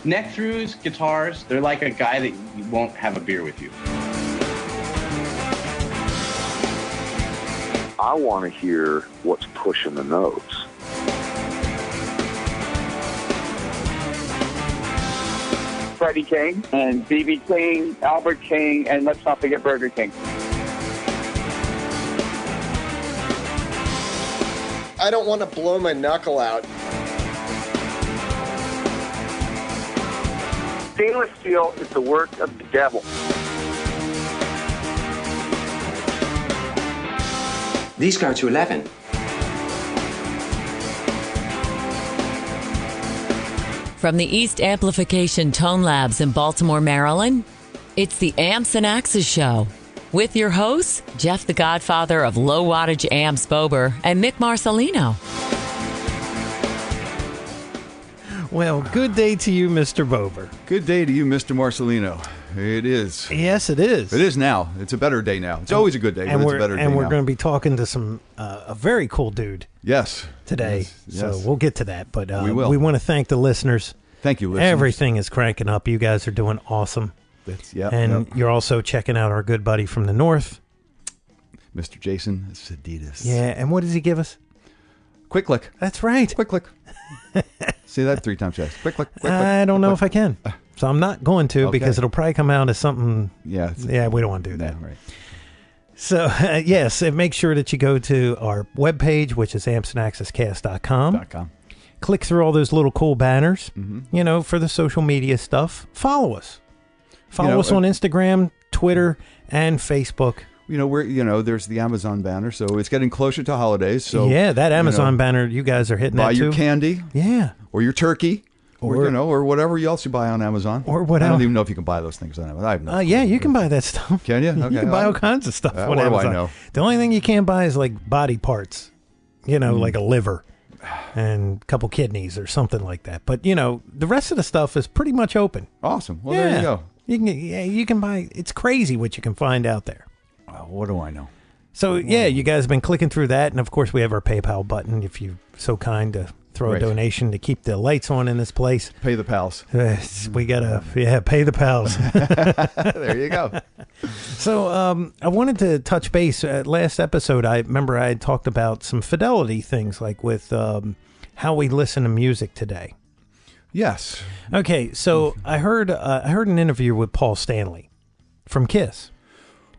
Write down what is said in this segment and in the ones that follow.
Neck-throughs, guitars, they're like a guy that won't have a beer with you. I want to hear what's pushing the notes. Freddie King and B.B. King, Albert King, and let's not forget Burger King. I don't want to blow my knuckle out. Stainless steel is the work of the devil. These go to 11. From the East Amplification Tone Labs in Baltimore, Maryland, it's the Amps and Axes Show. With your hosts, Jeff the Godfather of Low Wattage Amps Bober and Mick Marcelino. Well, good day to you, Mr. Bober. Good day to you, Mr. Marcelino. It is. Yes, it is. It is now. It's a better day now. It's always a good day, but it's a better day now. And we're going to be talking to some a very cool dude. Yes. Today. Yes. So we'll get to that. But we will. We want to thank the listeners. Thank you, listeners. Everything is cranking up. You guys are doing awesome. You're also checking out our good buddy from the north, Mr. Jason Sadidas. Yeah, and what does he give us? Quick click. That's right. Quick click. Say that 3 times fast. Quick click. Quick click. I don't know if I can. So I'm not going to Okay. because it'll probably come out as something. Yeah. Yeah, we don't want to do that. Right. So, yes, and make sure that you go to our webpage, which is ampsandaccesscast.com. Click through all those little cool banners, for the social media stuff. Follow us. Follow us on Instagram, Twitter, and Facebook. There's the Amazon banner, so it's getting closer to holidays. So yeah, that Amazon banner, you guys are hitting that too. Buy your candy. Yeah. Or your turkey. Or whatever else you buy on Amazon. Or whatever. I don't even know if you can buy those things on Amazon. I have no yeah, you can buy that stuff. Can you? Okay. You can buy all kinds of stuff on Amazon. What do I know? The only thing you can't buy is like body parts, like a liver and a couple kidneys or something like that. But, the rest of the stuff is pretty much open. Awesome. Well, there you go. You can buy. It's crazy what you can find out there. What do I know? So, you guys have been clicking through that. And, of course, we have our PayPal button if you're so kind to throw a donation to keep the lights on in this place. Pay the pals. We got to, pay the pals. There you go. So I wanted to touch base. Last episode, I remember I had talked about some fidelity things, like with how we listen to music today. Yes. Okay, so I heard an interview with Paul Stanley from Kiss.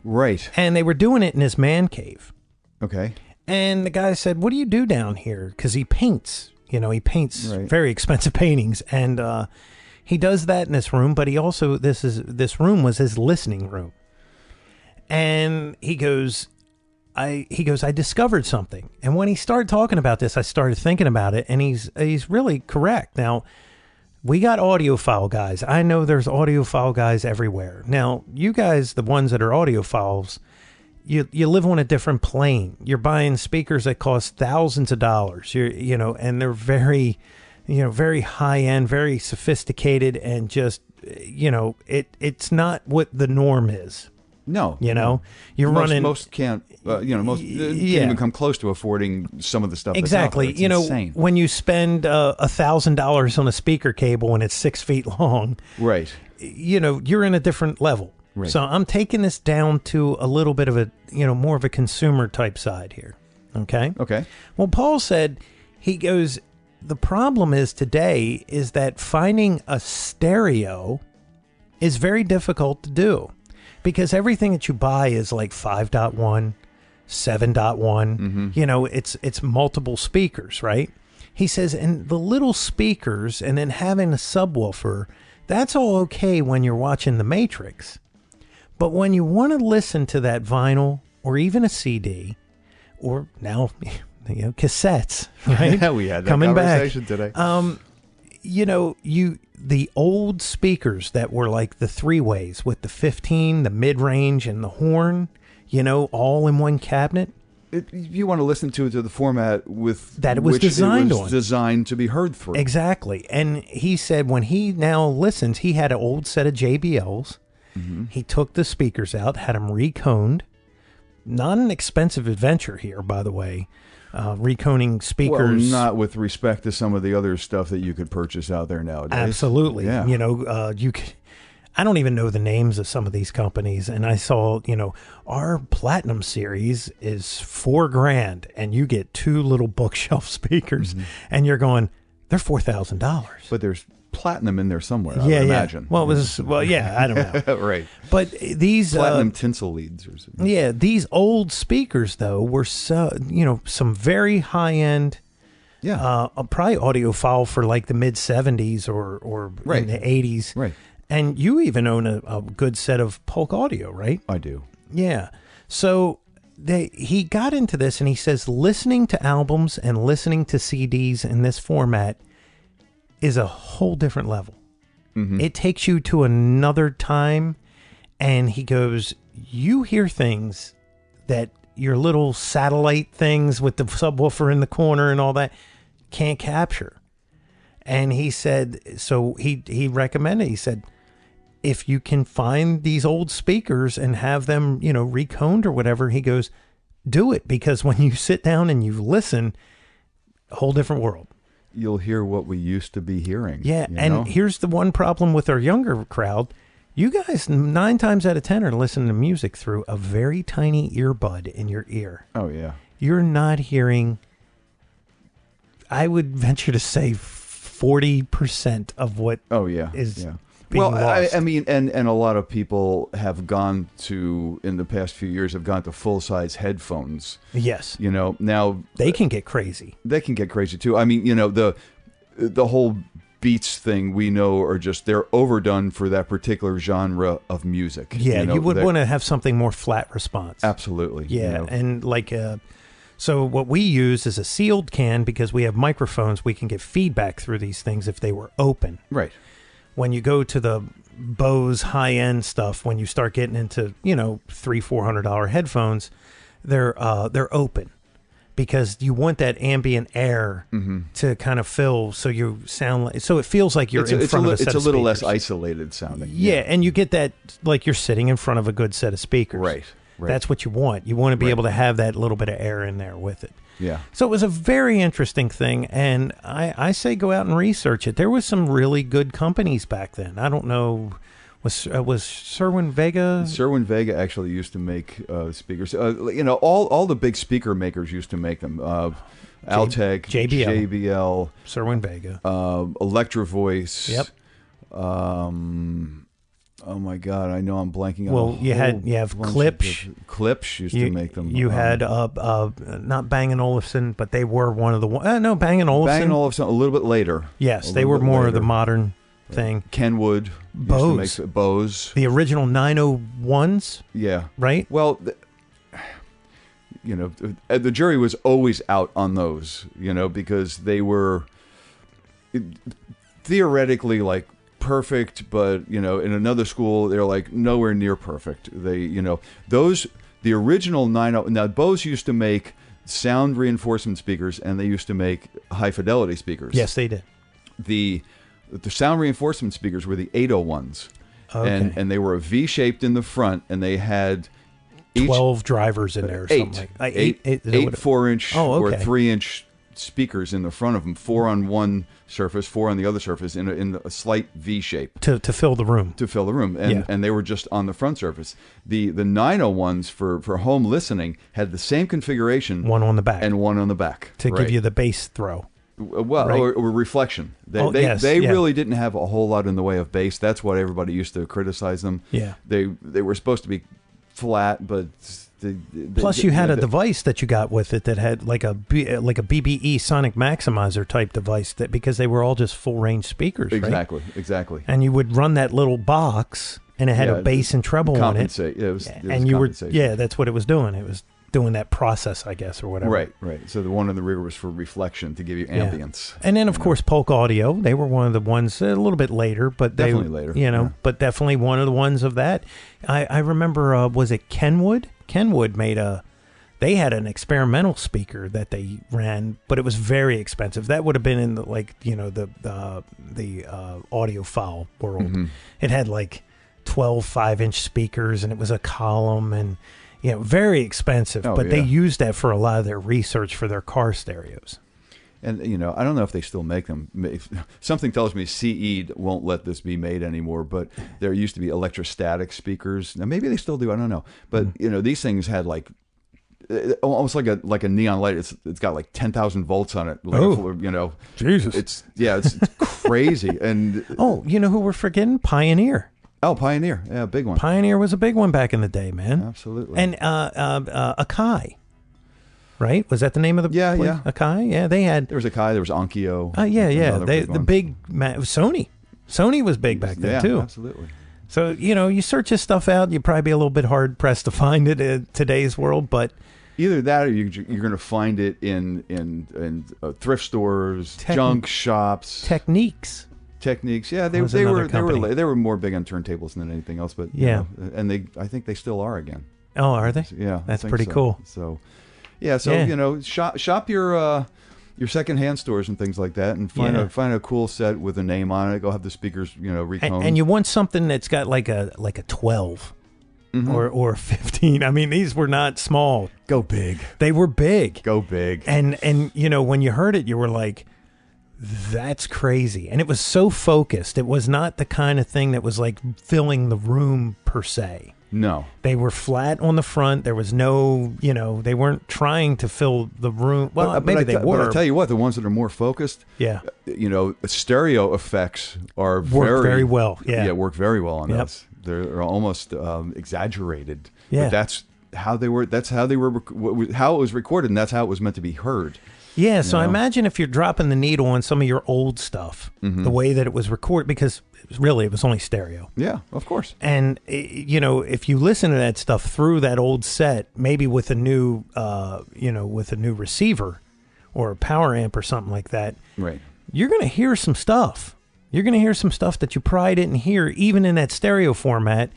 Right. And they were doing it in his man cave. Okay. And the guy said, "What do you do down here?" Because he paints. He paints very expensive paintings, and he does that in this room. But he also this room was his listening room. And he goes, I discovered something. And when he started talking about this, I started thinking about it, and he's really correct. Now, we got audiophile guys. I know there's audiophile guys everywhere. Now, you guys, the ones that are audiophiles, you live on a different plane. You're buying speakers that cost thousands of dollars. And they're very, very high end, very sophisticated, and just, it's not what the norm is. No. You're running. Most can't, can't even come close to affording some of the stuff. Exactly. That's insane. When you spend $1,000 on a speaker cable and it's 6 feet long, right? You're in a different level. Right. So I'm taking this down to a little bit of a, more of a consumer type side here. Okay. Okay. Well, Paul said, he goes, the problem is today is that finding a stereo is very difficult to do. Because everything that you buy is like 5.1, 7.1. It's multiple speakers, right? He says, and the little speakers and then having a subwoofer, that's all okay when you're watching The Matrix. But when you want to listen to that vinyl or even a CD or now, cassettes, right? Yeah, we had that coming conversation back today. The old speakers that were like the 3-ways with the 15, the mid-range, and the horn, all in one cabinet. You want to listen to it to the format with that it was designed to be heard through. Exactly. And he said when he now listens, he had an old set of JBLs. Mm-hmm. He took the speakers out, had them reconed. Not an expensive adventure here, by the way. reconing speakers. Well, not with respect to some of the other stuff that you could purchase out there nowadays. Absolutely. Yeah. You know, you could, I don't even know the names of some of these companies. And I saw, you know, our Platinum series is $4,000 and you get 2 little bookshelf speakers and you're going, they're $4,000. But there's Platinum in there somewhere, I would imagine. Well, I don't know. Right. But these Platinum tinsel leads or something. Yeah, these old speakers though were some very high end. Yeah, probably audiophile for like the mid 70s or in the 80s. Right. And you even own a good set of Polk Audio, right? I do. Yeah. So he got into this and he says listening to albums and listening to CDs in this format is a whole different level. Mm-hmm. It takes you to another time, and he goes, you hear things that your little satellite things with the subwoofer in the corner and all that can't capture. And he said, so he recommended, he said, if you can find these old speakers and have them, you know, reconed or whatever, he goes, do it, because when you sit down and you listen, a whole different world. You'll hear what we used to be hearing. Yeah, and here's the one problem with our younger crowd. You guys, 9 times out of 10, are listening to music through a very tiny earbud in your ear. Oh, yeah. You're not hearing, I would venture to say, 40% of what is being lost. I mean, and a lot of people have gone to, in the past few years, have gone to full-size headphones. Yes. You know, now... They can get crazy. They can get crazy, too. I mean, you know, the whole Beats thing we know are just, they're overdone for that particular genre of music. Yeah, you know, you would want to have something more flat response. Absolutely. Yeah, you know. and like... So what we use is a sealed can because we have microphones. We can get feedback through these things if they were open. Right. When you go to the Bose high-end stuff, when you start getting into, you know, $300-400 headphones, they're open because you want that ambient air to kind of fill, so you sound like, so it feels like you're in front of a set of speakers. It's a little less isolated sounding. Yeah, and you get that like you're sitting in front of a good set of speakers. Right. Right. That's what you want. You want to be able to have that little bit of air in there with it. Yeah. So it was a very interesting thing, and I say go out and research it. There was some really good companies back then. I don't know, was Sherwin Vega? Sherwin Vega actually used to make speakers. You know, all the big speaker makers used to make them. Altec, JBL, Sherwin Vega, Electro Voice. Yep. Oh my God! I know I'm blanking. Well, you have Klipsch. Klipsch used to make them. You had not Bang & Olufsen, but they were one of the no Bang & Olufsen. Bang & Olufsen a little bit later. Yes, they were more of the modern thing. Kenwood, Bose, Bose, the original 901s. Yeah, right. Well, you know, the jury was always out on those. You know, because they were theoretically like perfect, but you know, in another school they're like nowhere near perfect. They, you know, the original 90. Now Bose used to make sound reinforcement speakers, and they used to make high fidelity speakers. Yes, they did. The sound reinforcement speakers were the 801s, and they were V-shaped in the front, and they had 12 drivers in there. Or something like eight 4-inch or 3-inch speakers in the front of them, 4 on one surface, 4 on the other surface, in a slight V shape to fill the room. To fill the room, and they were just on the front surface. The 901s for home listening had the same configuration, one on the back and one on the back to give you the bass throw. Well, or reflection. They really didn't have a whole lot in the way of bass. That's what everybody used to criticize them. Yeah, they were supposed to be flat, but plus you had a device that you got with it that had like a BBE sonic maximizer type device, that because they were all just full range speakers. Exactly, right? Exactly. And you would run that little box, and it had a bass and treble on it. It was that's what it was doing. It was doing that process, I guess, or whatever. Right. So the one in the rear was for reflection, to give you ambience. And then, of course, Polk Audio. They were one of the ones a little bit later, but definitely later. You know, but definitely one of the ones of that. I remember, was it Kenwood? Kenwood they had an experimental speaker that they ran, but it was very expensive. That would have been in the audiophile world. Mm-hmm. It had like 12 5-inch speakers, and it was a column, and Yeah, very expensive, Oh, but they yeah. used that for a lot of their research for their car stereos. And, you know, I don't know if they still make them. Something tells me CE won't let this be made anymore, but there used to be electrostatic speakers. Now, maybe they still do. I don't know. But, you know, these things had almost like a neon light. It's got like 10,000 volts on it. Like you know. Jesus. It's crazy. And you know who we're forgetting? Pioneer. Oh, Pioneer. Yeah, big one. Pioneer was a big one back in the day, man. Absolutely. And Akai. Right? Was that the name of the place? Yeah. Akai? Yeah, they had... There was Akai, there was Onkyo. Yeah. Big Sony. Sony was big back then, too. Absolutely. So, you know, you search this stuff out, you'd probably be a little bit hard-pressed to find it in today's world, but... Either that or you're going to find it in thrift stores, junk shops. Techniques. Yeah, they were more big on turntables than anything else, but you know, and I think they still are again. Oh, are they? Yeah, that's pretty cool. So, you know, shop your secondhand stores and things like that, and find a cool set with a name on it. Go have the speakers, you know, reconed. And you want something that's got like a 12. Mm-hmm. Or 15. I mean, these were not small. Go big. They were big. Go big. And you know, when you heard it, you were like, that's crazy. And it was so focused. It was not the kind of thing that was like filling the room per se. No. They were flat on the front. There was no, you know, they weren't trying to fill the room. Well, maybe they were. But I'll tell you what, the ones that are more focused, you know, stereo effects work very well. Yeah, work very well on those. They're almost exaggerated. Yeah. But that's how they were. That's how they were. How it was recorded, and that's how it was meant to be heard. Yeah. So I imagine if you're dropping the needle on some of your old stuff, the way that it was recorded, because it was only stereo. Yeah, of course. And you know, if you listen to that stuff through that old set, maybe with a new, with a new receiver or a power amp or something like that, right? You're going to hear some stuff. You're going to hear some stuff that you probably didn't hear even in that stereo format.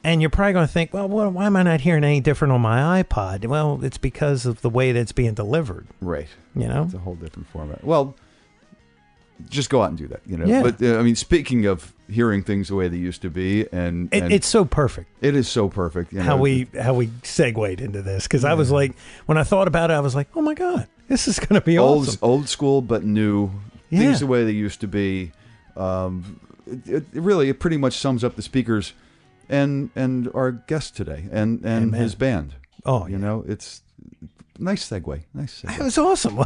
And you're probably going to think, well, why am I not hearing any different on my iPod? Well, it's because of the way that it's being delivered. Right. You know? It's a whole different format. Well, just go out and do that, you know? Yeah. But, I mean, speaking of hearing things the way they used to be, and it's so perfect. It is so perfect. You know? How we segued into this. Because I was like, when I thought about it, I was like, oh, my God, this is going to be awesome. Old school, but new. Yeah. Things the way they used to be. It pretty much sums up the speakers and our guest today and his band. Oh, you know, it's nice segue. It was awesome.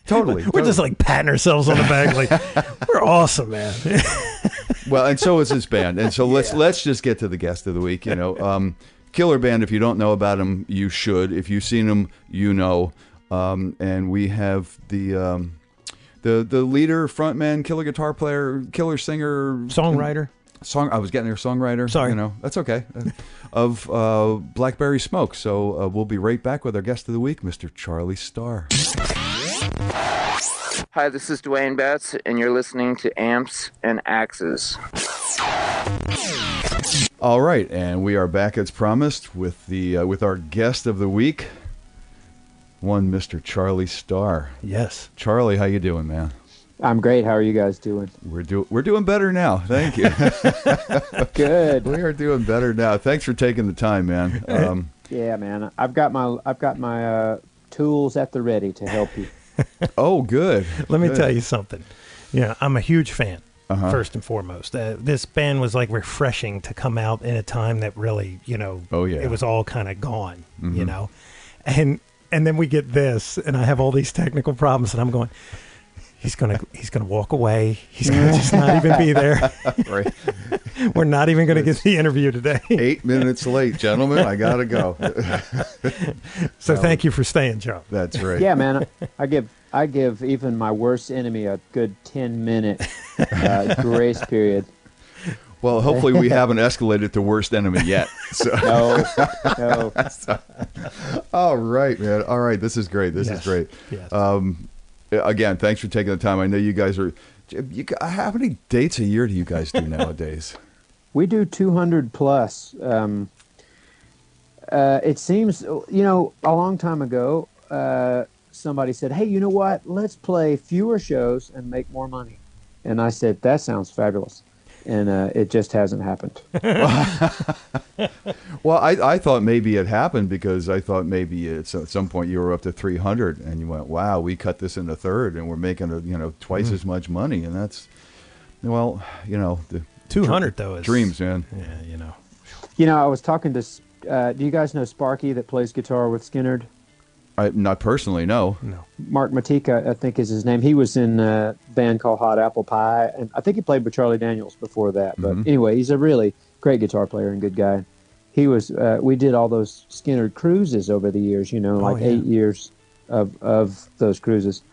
Totally. We're just like patting ourselves on the back, like we're awesome, man. Well, and so is his band. And so let's just get to the guest of the week. You know, killer band. If you don't know about them, you should. If you've seen them, you know. And we have the leader, frontman, killer guitar player, killer singer, songwriter. I was getting there, songwriter. Sorry. You know, that's okay. Of Blackberry Smoke. So we'll be right back with our guest of the week, Mr. Charlie Starr. Hi, this is Dwayne Betts, and you're listening to Amps and Axes. All right, and we are back as promised with with our guest of the week, one Mr. Charlie Starr. Yes, Charlie, how you doing, man? I'm great. How are you guys doing? We're doing better now. Thank you. Good. We are doing better now. Thanks for taking the time, man. Yeah, man. I've got my tools at the ready to help you. Oh, good. Let me tell you something. Yeah, I'm a huge fan. First and foremost, this band was like refreshing to come out in a time that really, you know, it was all kind of gone, you know, and then we get this, and I have all these technical problems, and I'm going. He's gonna walk away. He's gonna just not even be there. Right. We're not even gonna get the interview today. 8 minutes late, gentlemen. I gotta go. So thank you for staying, Joe. That's right. Yeah, man. I give even my worst enemy a good 10-minute grace period. Well, hopefully we haven't escalated to worst enemy yet. So. No. All right, man. All right. This is great. This is great. Yes. Again, thanks for taking the time. I know you guys are. How many dates a year do you guys do nowadays? We do 200 plus. It seems, a long time ago, somebody said, "Hey, you know what? Let's play fewer shows and make more money." And I said, "That sounds fabulous." and it just hasn't happened. Well, I thought maybe it happened because I thought maybe at some point you were up to 300 and you went, wow, we cut this into third and we're making twice as much money, and that's the 200 though is dreams, man. Yeah, I was talking to. Do you guys know Sparky that plays guitar with Skynyrd? Not personally, no. Mark Matika, I think is his name. He was in a band called Hot Apple Pie, and I think he played with Charlie Daniels before that. But anyway, he's a really great guitar player and good guy. He was. We did all those Skynyrd cruises over the years. 8 years of those cruises.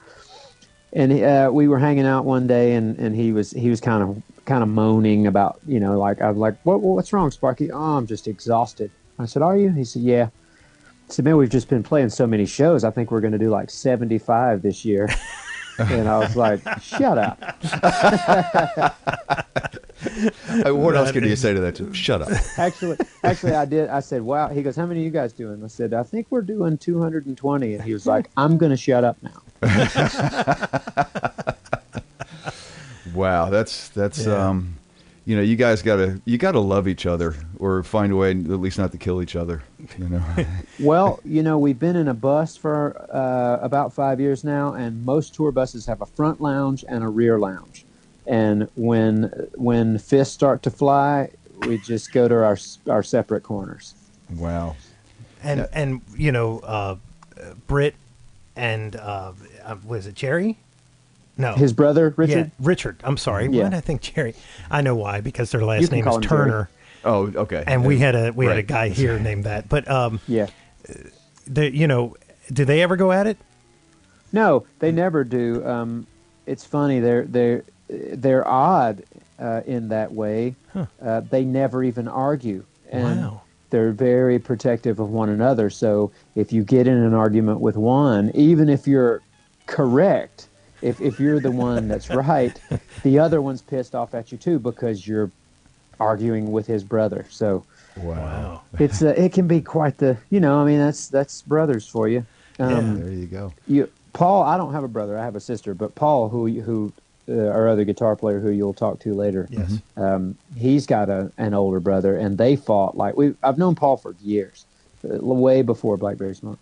And we were hanging out one day, and he was kind of moaning about I was like, what's wrong, Sparky? Oh, I'm just exhausted. I said, are you? He said, yeah. I said, man, we've just been playing so many shows. I think we're going to do like 75 this year. And I was like, shut up. What else can you say to that? Shut up. Actually, I did. I said, wow. He goes, how many are you guys doing? I said, I think we're doing 220. And he was like, I'm going to shut up now. Wow, that's you guys gotta love each other or find a way at least not to kill each other. Well, we've been in a bus for about 5 years now, and most tour buses have a front lounge and a rear lounge. And when fists start to fly, we just go to our separate corners. Wow. And Britt and was it Jerry? No. His brother, Richard? Yeah, Richard. I'm sorry. Yeah. Why did I think Jerry? I know why, because their last name is Turner. Oh, okay. And we had a guy here named that. But yeah. Do they ever go at it? No, they never do. It's funny. They're odd in that way. Huh. They never even argue. And wow. They're very protective of one another. So if you get in an argument with one, even if you're correct, if you're the one that's right, the other one's pissed off at you too because you're arguing with his brother. So wow, it's it can be quite the that's brothers for you. There you go. Paul, I don't have a brother. I have a sister, but Paul, who our other guitar player, who you'll talk to later, yes, he's got an older brother, and they fought I've known Paul for years, way before Blackberry Smoke,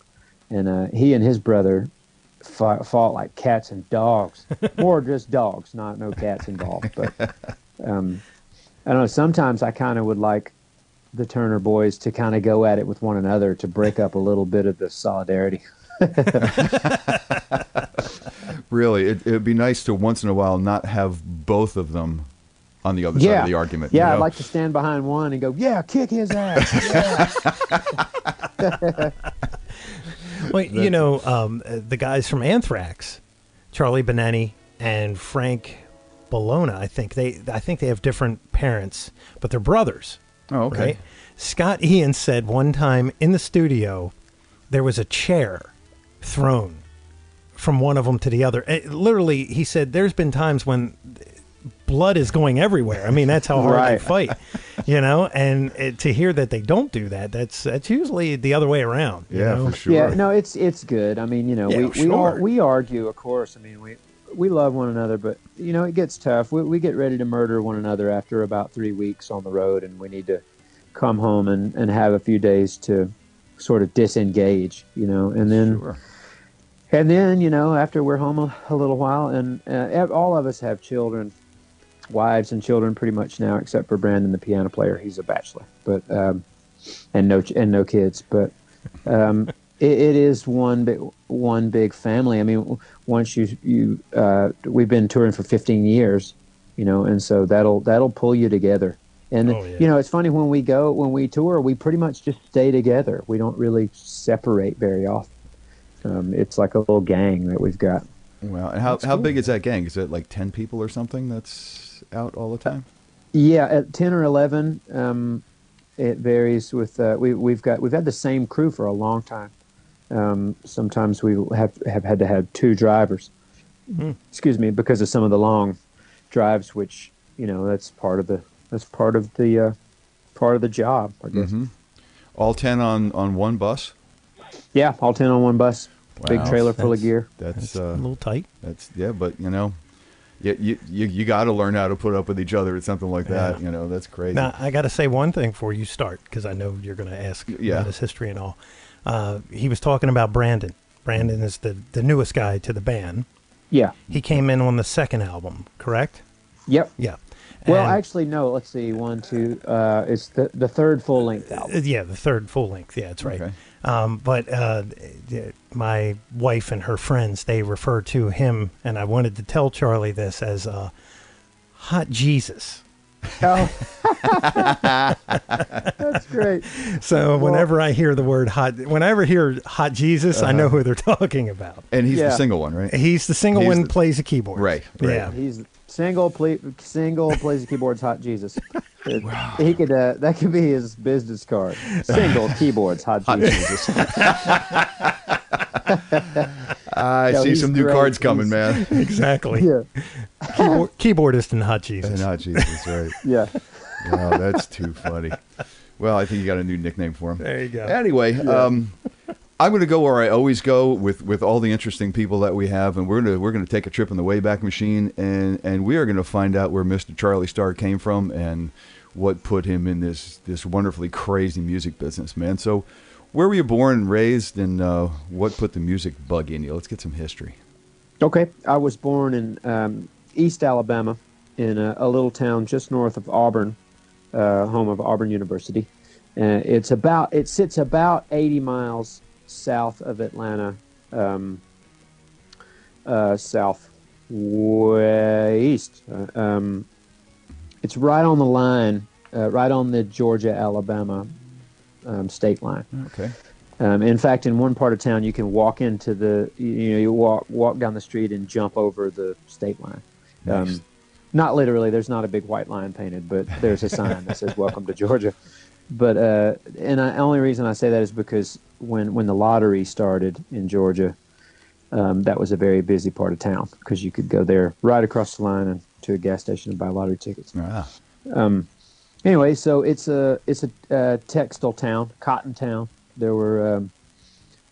and he and his brother fought like cats and dogs, more just dogs, no cats involved. But I don't know. Sometimes I kind of would like the Turner boys to kind of go at it with one another to break up a little bit of the solidarity. Really, it'd be nice to once in a while not have both of them on the other side of the argument. Yeah, I'd like to stand behind one and go, yeah, kick his ass. Yeah. Well, the guys from Anthrax, Charlie Benani and Frank Bologna, I think they have different parents, but they're brothers. Oh, okay. Right? Scott Ian said one time in the studio there was a chair thrown from one of them to the other. Literally, he said there's been times when blood is going everywhere. I mean, that's how hard they fight, and to hear that they don't do that, that's usually the other way around. For sure. Yeah, no, it's good. I mean, we argue, of course. I mean, we love one another, but it gets tough. We get ready to murder one another after about 3 weeks on the road, and we need to come home and have a few days to sort of disengage, and then. Sure. And then, after we're home a little while, and all of us have children, wives and children pretty much now, except for Brandon, the piano player. He's a bachelor, but and no kids. But it is one big family. I mean, once we've been touring for 15 years, and so that'll pull you together. And it's funny when we tour, we pretty much just stay together. We don't really separate very often. It's like a little gang that we've got. Wow. And how big is that gang? Is it like 10 people or something that's out all the time? Yeah, at 10 or 11. It varies with we've had the same crew for a long time. Sometimes we have had to have two drivers. Excuse me, because of some of the long drives, which that's part of the job, I guess. Mm-hmm. All 10 on one bus? Yeah, all 10 on one bus. Wow. Big trailer full of gear. That's a little tight. But you got to learn how to put up with each other or something like that. Yeah. That's crazy. Now, I got to say one thing before you start, because I know you're going to ask about his history and all. He was talking about Brandon. Brandon is the newest guy to the band. Yeah. He came in on the second album, correct? Yep. Yeah. Well, actually, no. Let's see. 1, 2. It's the third full-length album. Yeah, the third full-length. Yeah, that's right. Okay. But my wife and her friends, they refer to him, and I wanted to tell Charlie this as Hot Jesus. Oh, that's great. So whenever I hear the word hot Jesus, I know who they're talking about. And he's the single one, right? He's the single one, plays the keyboard. Right. Yeah. He's single plays the keyboards. Hot Jesus. He could that could be his business card. Single keyboards. Hot Jesus. I see some new cards coming, man. Exactly. Yeah. Keyboardist and Hot Jesus. And Hot Jesus, right. Yeah. Wow, that's too funny. Well, I think you got a new nickname for him. There you go. Anyway, I'm going to go where I always go with all the interesting people that we have, and we're going to take a trip in the Wayback Machine, and we are going to find out where Mr. Charlie Starr came from and what put him in this wonderfully crazy music business, man. So, where were you born and raised, and what put the music bug in you? Let's get some history. Okay, I was born in East Alabama, in a little town just north of Auburn, home of Auburn University. It sits about 80 miles south of Atlanta, southwest. It's right on the line, right on the Georgia-Alabama state line. Okay. In fact, in one part of town, you can walk into you walk down the street and jump over the state line. Nice. Not literally. There's not a big white line painted, but there's a sign that says "Welcome to Georgia." But the only reason I say that is because when the lottery started in Georgia, that was a very busy part of town because you could go there right across the line and to a gas station and buy lottery tickets. Ah. Anyway, so it's a textile town, cotton town. There were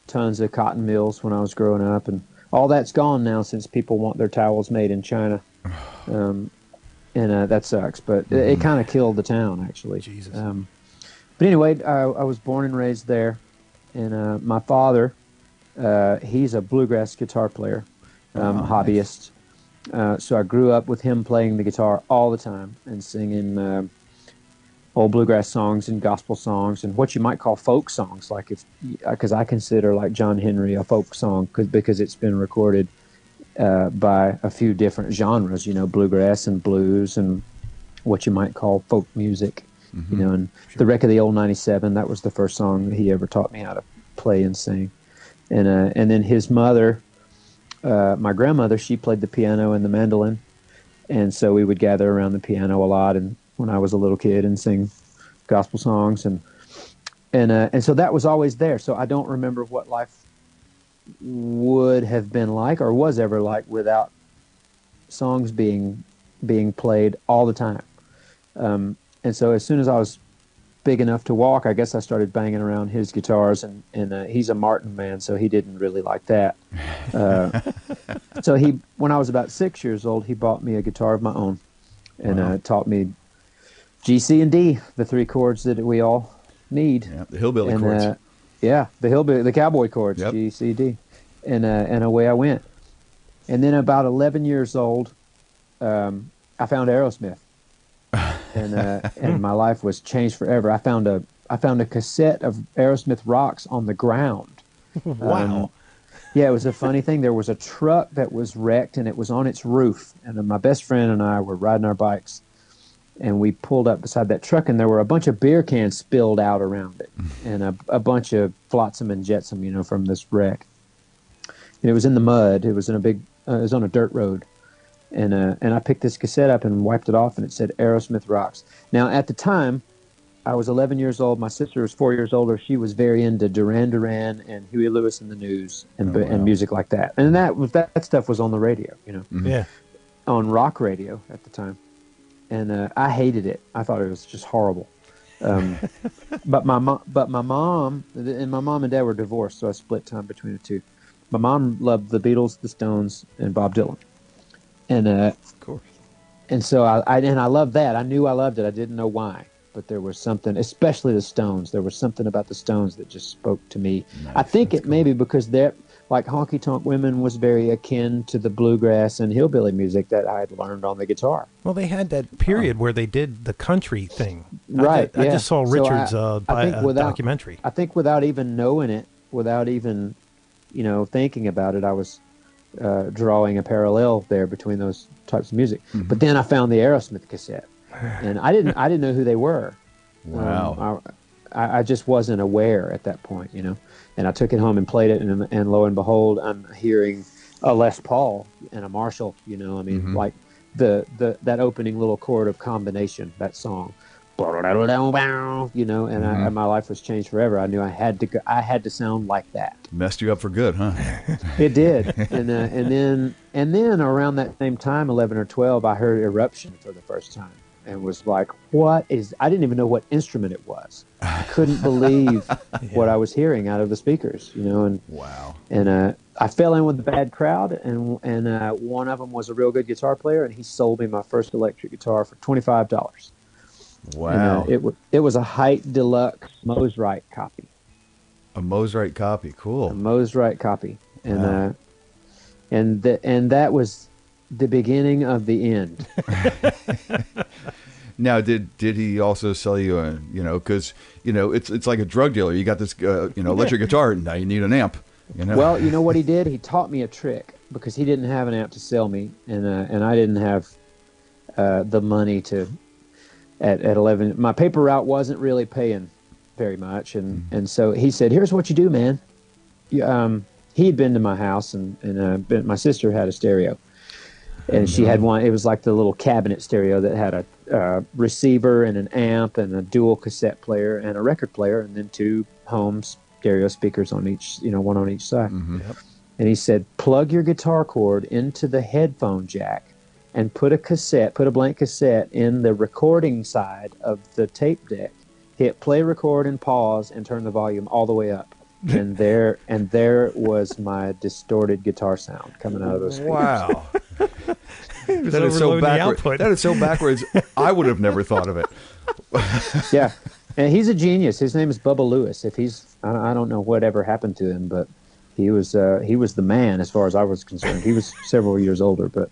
tons of cotton mills when I was growing up, and all that's gone now since people want their towels made in China. And that sucks, but it kind of killed the town, actually. Jesus. But anyway, I was born and raised there, and my father, he's a bluegrass guitar player, hobbyist. So I grew up with him playing the guitar all the time and singing old bluegrass songs and gospel songs and what you might call folk songs, because I consider like John Henry a folk song because it's been recorded by a few different genres, bluegrass and blues and what you might call folk music. Mm-hmm. And The Wreck of the Old 97, that was the first song that he ever taught me how to play and sing. And then his mother, my grandmother, she played the piano and the mandolin, and so we would gather around the piano a lot and when I was a little kid and sing gospel songs and so that was always there. So I don't remember what life would have been like or was ever like without songs being played all the time. And so as soon as I was big enough to walk, I guess I started banging around his guitars, and he's a Martin man, so he didn't really like that. So when I was about 6 years old, he bought me a guitar of my own and taught me G, C, and D, the three chords that we all need. Yeah, the hillbilly chords. The cowboy chords, yep. G, C, D. And away I went. And then about 11 years old, I found Aerosmith. And my life was changed forever. I found a cassette of Aerosmith Rocks on the ground. Wow. Yeah, it was a funny thing. There was a truck that was wrecked, and it was on its roof. And then my best friend and I were riding our bikes, and we pulled up beside that truck, and there were a bunch of beer cans spilled out around it, and a bunch of flotsam and jetsam, from this wreck. And it was in the mud. It was in it was on a dirt road. And I picked this cassette up and wiped it off, and it said Aerosmith Rocks. Now, at the time, I was 11 years old. My sister was 4 years older. She was very into Duran Duran and Huey Lewis and the News and music like that. And that stuff was on the radio, Mm-hmm. Yeah, on rock radio at the time. And I hated it. I thought it was just horrible. But my mom and dad were divorced, so I split time between the two. My mom loved the Beatles, the Stones, and Bob Dylan. And of course. And so I loved that. I knew I loved it. I didn't know why, but there was something, especially the Stones. There was something about the Stones that just spoke to me. Nice. I think it maybe because they're like Honky Tonk Women was very akin to the bluegrass and hillbilly music that I had learned on the guitar. Well, they had that period where they did the country thing. Right. I just saw Richard's documentary. I think without even knowing it, without even, thinking about it, I was drawing a parallel there between those types of music. Mm-hmm. But then I found the Aerosmith cassette, and I didn't know who they were. Wow. I just wasn't aware at that point, And I took it home and played it, and lo and behold, I'm hearing a Les Paul and a Marshall. Mm-hmm. Like that opening little chord of combination, that song, and my life was changed forever. I knew I had to sound like that. Messed you up for good, huh? It did, and then around that same time, 11 or 12, I heard Eruption for the first time. And was like, I didn't even know what instrument it was. I couldn't believe what I was hearing out of the speakers, and wow. And I fell in with a bad crowd, and one of them was a real good guitar player, and he sold me my first electric guitar for $25. Wow. And, it was a Height Deluxe Mosrite copy. A Mosrite copy, cool. A Mosrite copy, and Wow. and that was the beginning of the end. Now, did he also sell you because it's like a drug dealer. You got this electric guitar, now you need an amp. Well, you know what he did? He taught me a trick because he didn't have an amp to sell me, and I didn't have the money to. At 11, my paper route wasn't really paying very much, and so he said, "Here's what you do, man." He had been to my house, and my sister had a stereo. And she had one. It was like the little cabinet stereo that had a receiver and an amp and a dual cassette player and a record player, and then two home stereo speakers on each, one on each side. Mm-hmm. Yep. And he said, plug your guitar cord into the headphone jack and put a blank cassette in the recording side of the tape deck. Hit play, record, and pause, and turn the volume all the way up. And there was my distorted guitar sound coming out of those speakers. Wow. That is so backwards. That is so backwards. I would have never thought of it. Yeah. And he's a genius. His name is Bubba Lewis. I don't know whatever happened to him, but he was the man as far as I was concerned. He was several years older, but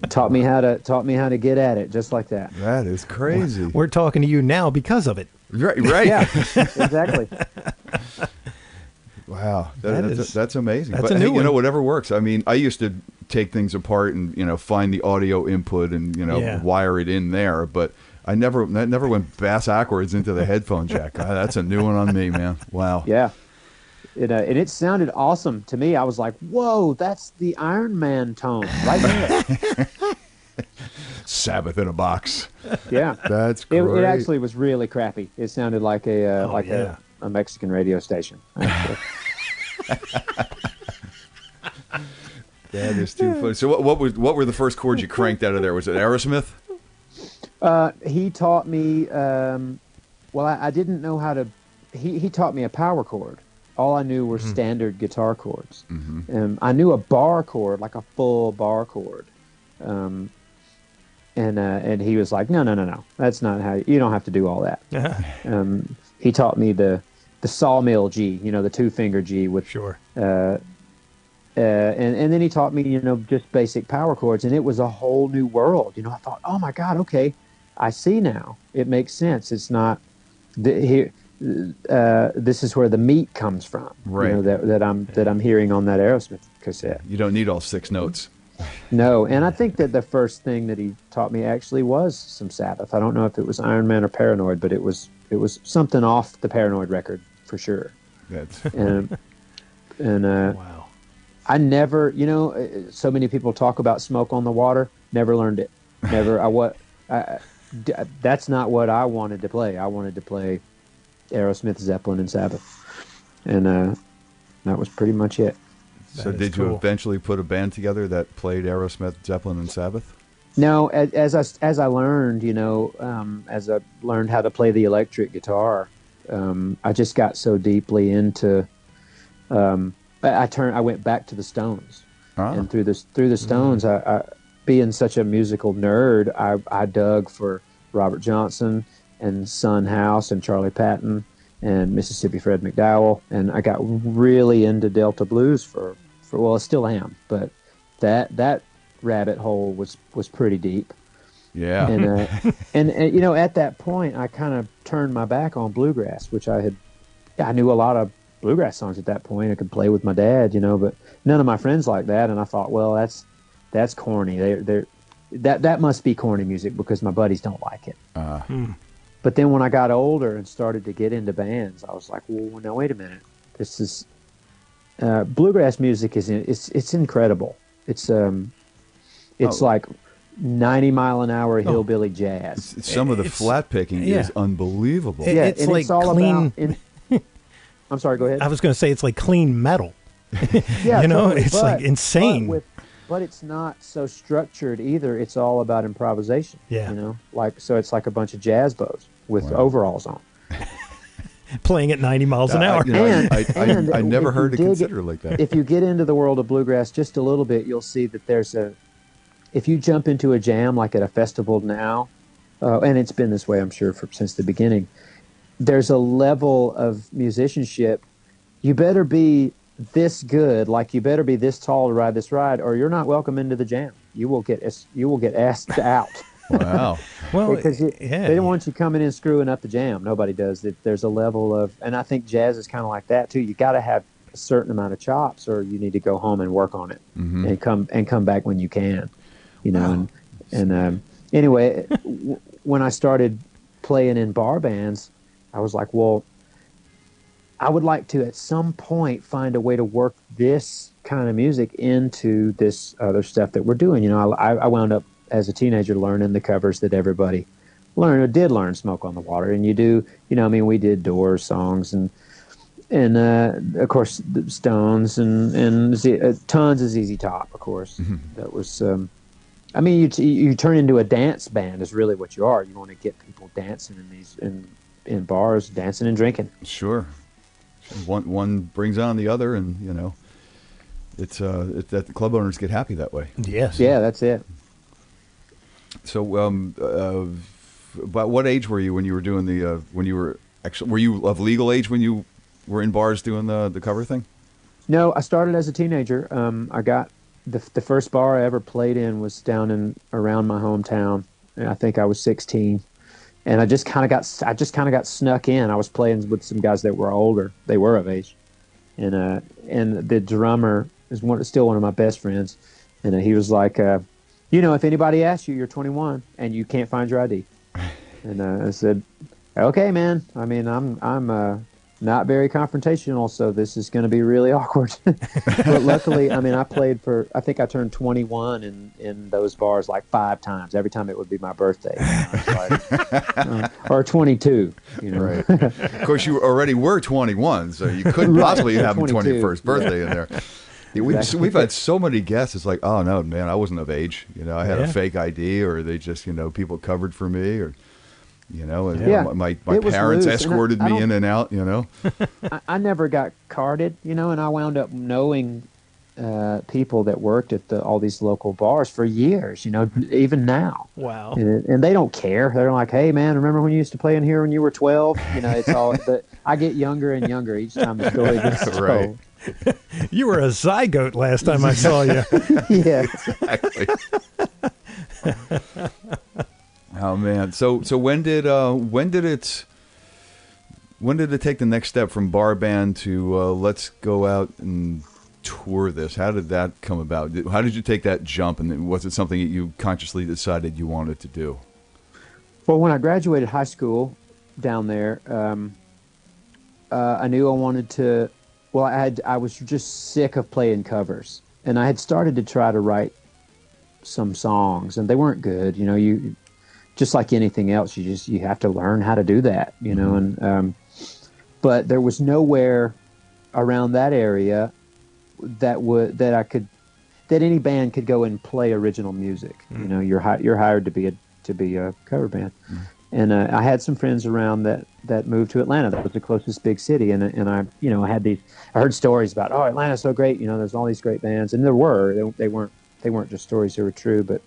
taught me how to get at it just like that. That is crazy. We're talking to you now because of it. Right. Yeah, exactly. Wow, that's amazing. That's a new one. Whatever works. I mean, I used to take things apart and find the audio input and wire it in there, but I never went bass backwards into the headphone jack. That's a new one on me, man. Wow. Yeah. And it sounded awesome to me. I was like, "Whoa, that's the Iron Man tone right there." Sabbath in a box. Yeah, that's great. It actually was really crappy. It sounded like a Mexican radio station. That is too funny. So what were the first chords you cranked out of there? Was it Aerosmith? He taught me. I didn't know how to. He taught me a power chord. All I knew were standard guitar chords. Mm-hmm. I knew a bar chord, like a full bar chord. And he was like, no, that's not how you don't have to do all that. He taught me the sawmill G, the 2-finger G with sure. And then he taught me, just basic power chords, and it was a whole new world. I thought, oh my God, okay, I see now. It makes sense. It's not here. This is where the meat comes from, right? That I'm hearing on that Aerosmith cassette. You don't need all 6 notes. No, and I think that the first thing that he taught me actually was some Sabbath. I don't know if it was Iron Man or Paranoid, but it was something off the Paranoid record for sure. That's and wow. I never, so many people talk about Smoke on the Water. Never learned it. Never. That's not what I wanted to play. I wanted to play Aerosmith, Zeppelin, and Sabbath, and that was pretty much it. So did you eventually put a band together that played Aerosmith, Zeppelin, and Sabbath? No, as I learned, as I learned how to play the electric guitar, I just got so deeply into. I went back to the Stones, and through the Stones, being such a musical nerd, I dug for Robert Johnson and Son House and Charlie Patton and Mississippi Fred McDowell, and I got really into Delta blues for well, I still am, but that rabbit hole was pretty deep. Yeah. And at that point, I kind of turned my back on bluegrass, which I knew a lot of bluegrass songs at that point. I could play with my dad, but none of my friends like that. And I thought, well, that's corny. That must be corny music because my buddies don't like it. But then when I got older and started to get into bands, I was like, well, now wait a minute. This is bluegrass music it's incredible. It's like 90-mile-an-hour hillbilly jazz. Some of the flat picking is unbelievable. It's like it's all clean. I'm sorry, go ahead. I was going to say it's like clean metal. Yeah, totally, it's like insane. But it's not so structured either. It's all about improvisation. Yeah. So it's like a bunch of jazz bows with overalls on. Playing at 90 miles an hour. I never heard it considered like that. If you get into the world of bluegrass just a little bit, you'll see that if you jump into a jam like at a festival now, and it's been this way, I'm sure, since the beginning, there's a level of musicianship. You better be this good, like you better be this tall to ride this ride, or you're not welcome into the jam. You will get asked out. Wow. Well, because they don't want you coming in screwing up the jam. Nobody does. There's a level of, and I think jazz is kind of like that too. You got to have a certain amount of chops, or you need to go home and work on it, and come back when you can. Anyway, when I started playing in bar bands, I was like, well, I would like to at some point find a way to work this kind of music into this other stuff that we're doing. I wound up as a teenager learning the covers that everybody did learn, Smoke on the Water. And you do, we did Doors songs and of course the Stones and tons of ZZ Top, of course. That was, you turn into a dance band is really what you are. You want to get people dancing in bars, dancing and drinking. Sure. One brings on the other, and it's that the club owners get happy that way. Yes. Yeah, that's it. So, about what age were you when you were doing were you of legal age when you were in bars doing the cover thing? No, I started as a teenager. I got the first bar I ever played in was down around my hometown, and I think I was 16. And I just kind of got snuck in. I was playing with some guys that were older. They were of age, and the drummer is still one of my best friends. And he was like, if anybody asks you, you're 21 and you can't find your ID. And I said, okay, man. I'm not very confrontational, so this is going to be really awkward. But luckily, I think I turned 21 in those bars like 5 times. Every time it would be my birthday. Or 22, Right. Of course, you already were 21, so you couldn't possibly have a 21st birthday in there. We've had so many guests. It's like, oh, no, man, I wasn't of age. I had a fake ID, or they just, people covered for me, or... my parents escorted me in and out, I never got carded, and I wound up knowing people that worked at all these local bars for years, even now. Wow. And they don't care. They're like, hey, man, remember when you used to play in here when you were 12? It's all, but I get younger and younger each time the story gets told. Right. You were a zygote last time I saw you. Yeah. Exactly. Oh man! So when did it take the next step from bar band to let's go out and tour this? How did that come about? How did you take that jump, and was it something that you consciously decided you wanted to do? Well, when I graduated high school down there, I knew I wanted to. Well, I was just sick of playing covers, and I had started to try to write some songs, and they weren't good. You just like anything else, you have to learn how to do that, and but there was nowhere around that area that any band could go and play original music. You're hired to be a cover band. And I had some friends around that moved to Atlanta. That was the closest big city, and I heard stories about, oh, Atlanta's so great, there's all these great bands, and there were. They weren't they weren't just stories, they were true, but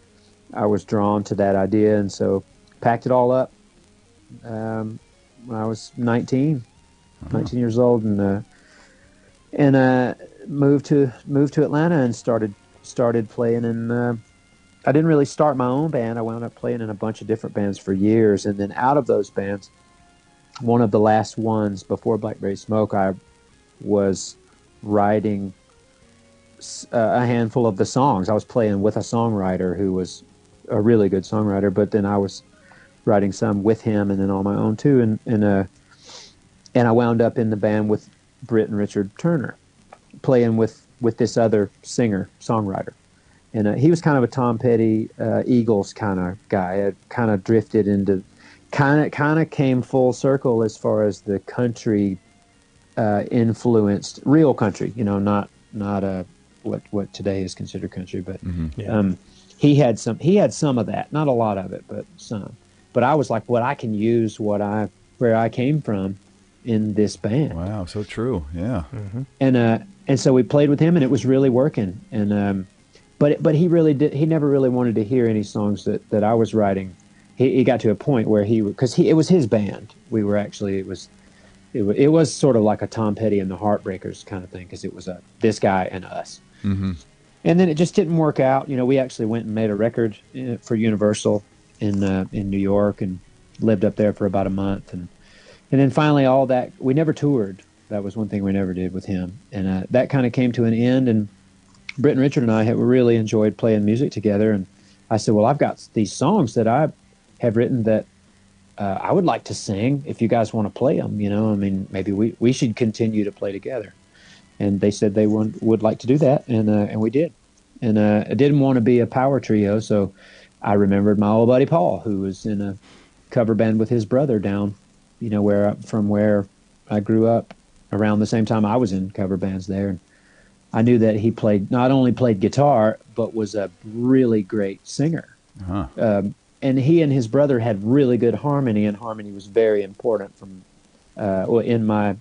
I was drawn to that idea, and so packed it all up when I was 19 years old, and moved to Atlanta and started playing in. I didn't really start my own band. I wound up playing in a bunch of different bands for years, and then out of those bands, one of the last ones before Blackberry Smoke, I was writing a handful of the songs. I was playing with a songwriter who was a really good songwriter, but then I was writing some with him and then on my own too, and I wound up in the band with Britt and Richard Turner, playing with this other singer-songwriter. And he was kind of a Tom Petty, Eagles kind of guy. I kind of drifted into, kind of came full circle as far as the country influenced, real country, not what today is considered country, but he had some of that, not a lot of it, but some. But I was like, what I can use where I came from in this band. Wow, so true, yeah. And so we played with him, and it was really working. And but he never really wanted to hear any songs that I was writing. He got to a point where it was his band. We were actually it was sort of like a Tom Petty and the Heartbreakers kind of thing, because it was this guy and us. And then it just didn't work out. We actually went and made a record for Universal in New York and lived up there for about a month, and then finally all that, we never toured. That was one thing we never did with him, and that kind of came to an end. And Britt and Richard and I really enjoyed playing music together, and I said, well, I've got these songs that I have written that I would like to sing if you guys want to play them. Maybe we should continue to play together. And they said they would like to do that, and we did. And I didn't want to be a power trio, so I remembered my old buddy Paul, who was in a cover band with his brother down, where I grew up, around the same time I was in cover bands there. And I knew that he not only played guitar, but was a really great singer. And he and his brother had really good harmony, and harmony was very important in my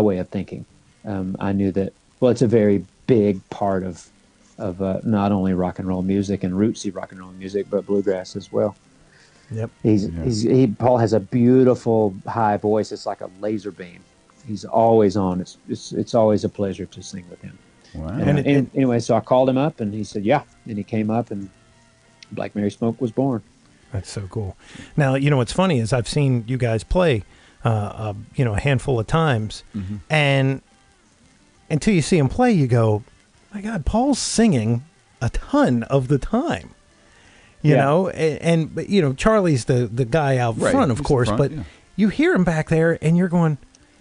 way of thinking. I knew that, it's a very big part of not only rock and roll music and rootsy rock and roll music, but bluegrass as well. Yep. Paul has a beautiful high voice. It's like a laser beam. He's always on. It's always a pleasure to sing with him. Wow. And anyway, so I called him up, and he said, yeah. And he came up, and Blackberry Smoke was born. That's so cool. Now, what's funny is I've seen you guys play, a handful of times, and until you see him play, you go, my God, Paul's singing a ton of the time. But Charlie's the guy out front, of course, but you hear him back there, and you're going,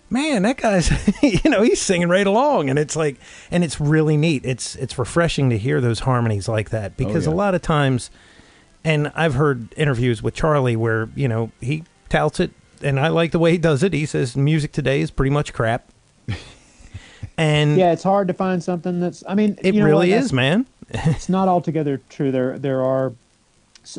man, that guy's, he's singing right along, and it's like, and it's really neat. It's refreshing to hear those harmonies like that, because a lot of times, and I've heard interviews with Charlie where, he touts it, and I like the way he does it. He says music today is pretty much crap. And yeah, it's hard to find something that's, it really is, man. It's not altogether true. There are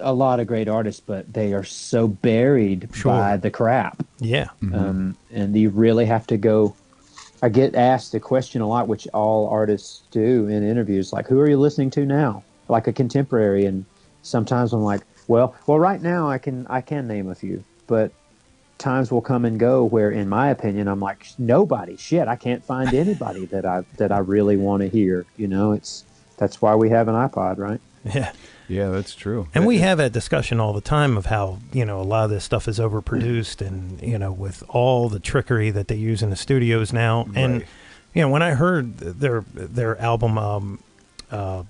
a lot of great artists, but they are so buried by the crap. Yeah. And you really have to go. I get asked the question a lot, which all artists do in interviews, like, who are you listening to now? Like a contemporary. And sometimes I'm like, well, right now I can name a few, but times will come and go where, in my opinion, I'm like, nobody. Shit, I can't find anybody that I really want to hear. That's why we have an iPod, right? Yeah. Yeah, that's true. And we have that discussion all the time of how, a lot of this stuff is overproduced, and, with all the trickery that they use in the studios now. Right. And, when I heard their album, God,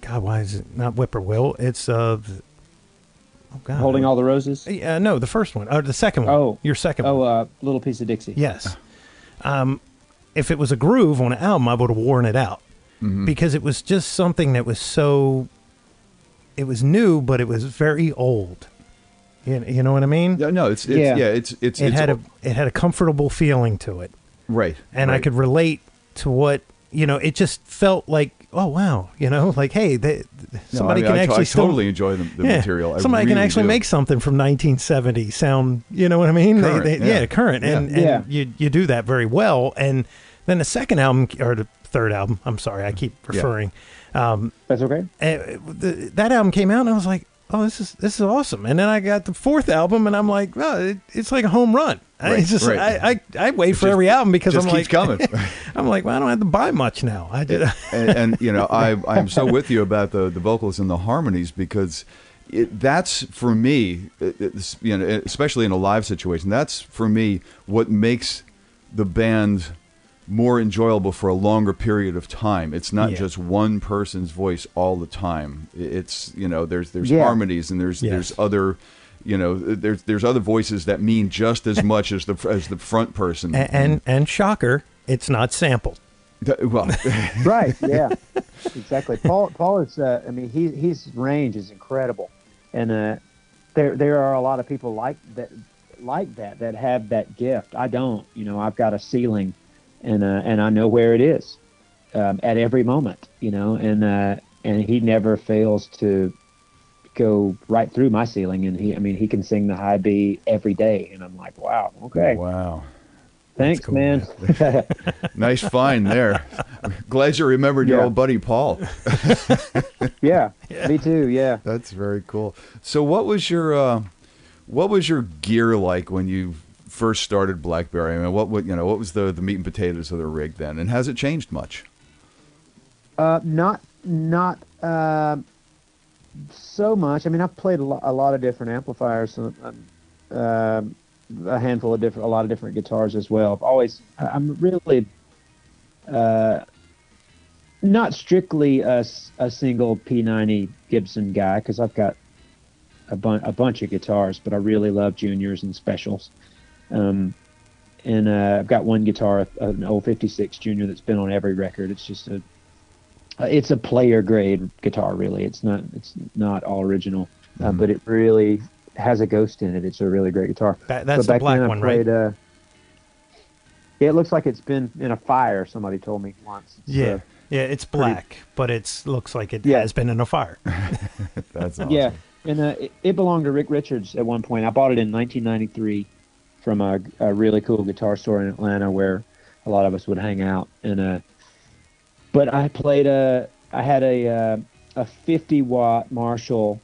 why is it not Whippoorwill? It's, Holding All the Roses? No, the first one. Or the second one. Oh. Your second one. Little Piece of Dixie. Yes. If it was a groove on an album, I would have worn it out. Because it was just something that was so... It was new, but it was very old. You know what I mean? No, it had a comfortable feeling to it, right? And I could relate to what it just felt like. Oh wow, like hey, somebody can actually totally enjoy the material. Somebody really can actually make something from 1970 sound. You know what I mean? Current, current, and you do that very well. And then the second album or the third album. I'm sorry, I keep referring. That's okay. That album came out, and I was like, "Oh, this is awesome!" And then I got the fourth album, and I'm like, "Oh, it's like a home run." Right, It's just I wait for every album because I'm like, coming. I'm like, well, I don't have to buy much now. I did, and you know, I'm so with you about the vocals and the harmonies, because that's for me, you know, especially in a live situation, that's for me what makes the band more enjoyable for a longer period of time. It's not just one person's voice all the time. It's, you know, there's harmonies, and there's other, you know, there's other voices that mean just as much as the front person. And shocker, it's not sampled. Well, right, yeah, exactly. Paul is, I mean, his range is incredible, and there are a lot of people like that have that gift. I don't, you know, I've got a ceiling, and I know where it is at every moment, you know, and he never fails to go right through my ceiling, and he can sing the high B every day, and I'm like, wow, okay, wow. Thanks, cool, man. Nice find there. Glad you remembered your old buddy Paul. Yeah, me too. Yeah, that's very cool. So, what was your gear like when you first started Blackberry? I mean, what was the meat and potatoes of the rig then, and has it changed much? Not so much. I mean, I've played a lot of different amplifiers. A lot of different guitars as well. I'm really not strictly a single P90 Gibson guy, because I've got a bunch of guitars, but I really love juniors and specials. And I've got one guitar, an old 56 Junior, that's been on every record. It's just it's a player grade guitar, really. It's not all original, but it really has a ghost in it. It's a really great guitar. That's the black one, right? Yeah, it looks like it's been in a fire. Somebody told me once. It's black, but it looks like it has been in a fire. That's awesome. Yeah, and it belonged to Rick Richards at one point. I bought it in 1993 from a really cool guitar store in Atlanta where a lot of us would hang out. And but I played I had a 50-watt Marshall.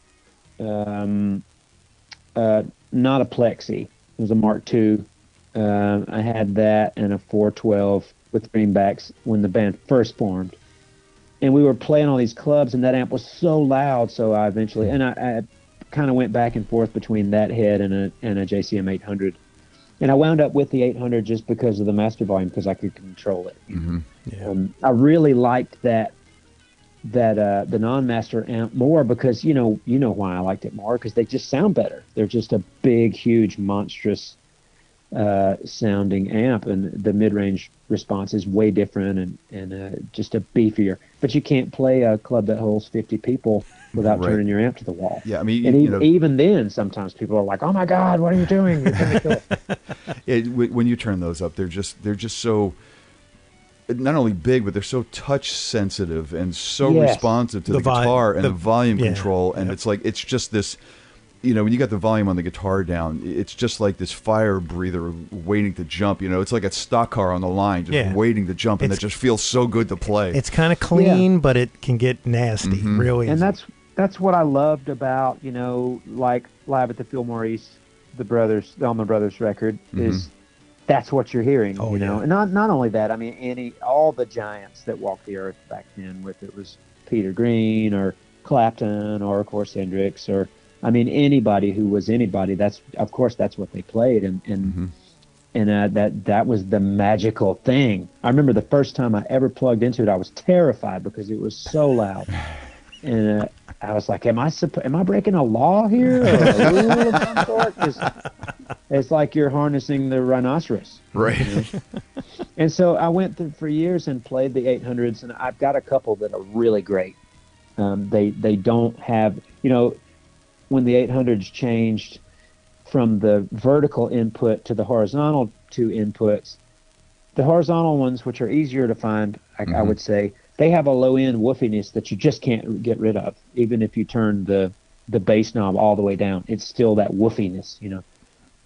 Not a Plexi. It was a Mark II. I had that and a 412 with greenbacks when the band first formed. And we were playing all these clubs, and that amp was so loud, so I eventually... And I kind of went back and forth between that head and a JCM 800. And I wound up with the 800 just because of the master volume, because I could control it. Mm-hmm. Yeah. I really liked the non-master amp more because you know why I liked it more, because they just sound better. They're just a big, huge, monstrous sounding amp, and the mid-range response is way different and just a beefier. But you can't play a club that holds 50 people without turning your amp to the wall. Yeah, I mean, and even then, sometimes people are like, "Oh my God, what are you doing? You're trying to kill." When you turn those up, they're just so. Not only big, but they're so touch sensitive and so responsive to the guitar and the volume control. And it's like, it's just this, you know, when you got the volume on the guitar down, it's just like this fire breather waiting to jump. You know, it's like a stock car on the line, just waiting to jump. And it just feels so good to play. It's kind of clean, but it can get nasty, really. And that's what I loved about, you know, like Live at the Fillmore East, the Allman Brothers record is, that's what you're hearing, you know. And not only that, I mean, all the giants that walked the earth back then, whether it was Peter Green or Clapton or, of course, Hendrix, or, I mean, anybody who was anybody, that's what they played. And that was the magical thing. I remember the first time I ever plugged into it, I was terrified because it was so loud. And I was like, am I breaking a law here, or a rule of some sort? 'Cause it's like you're harnessing the rhinoceros. Right. You know? And so I went through for years and played the 800s, and I've got a couple that are really great. They don't have, you know, when the 800s changed from the vertical input to the horizontal two inputs, the horizontal ones, which are easier to find, I would say, they have a low-end woofiness that you just can't get rid of. Even if you turn the bass knob all the way down, it's still that woofiness, you know.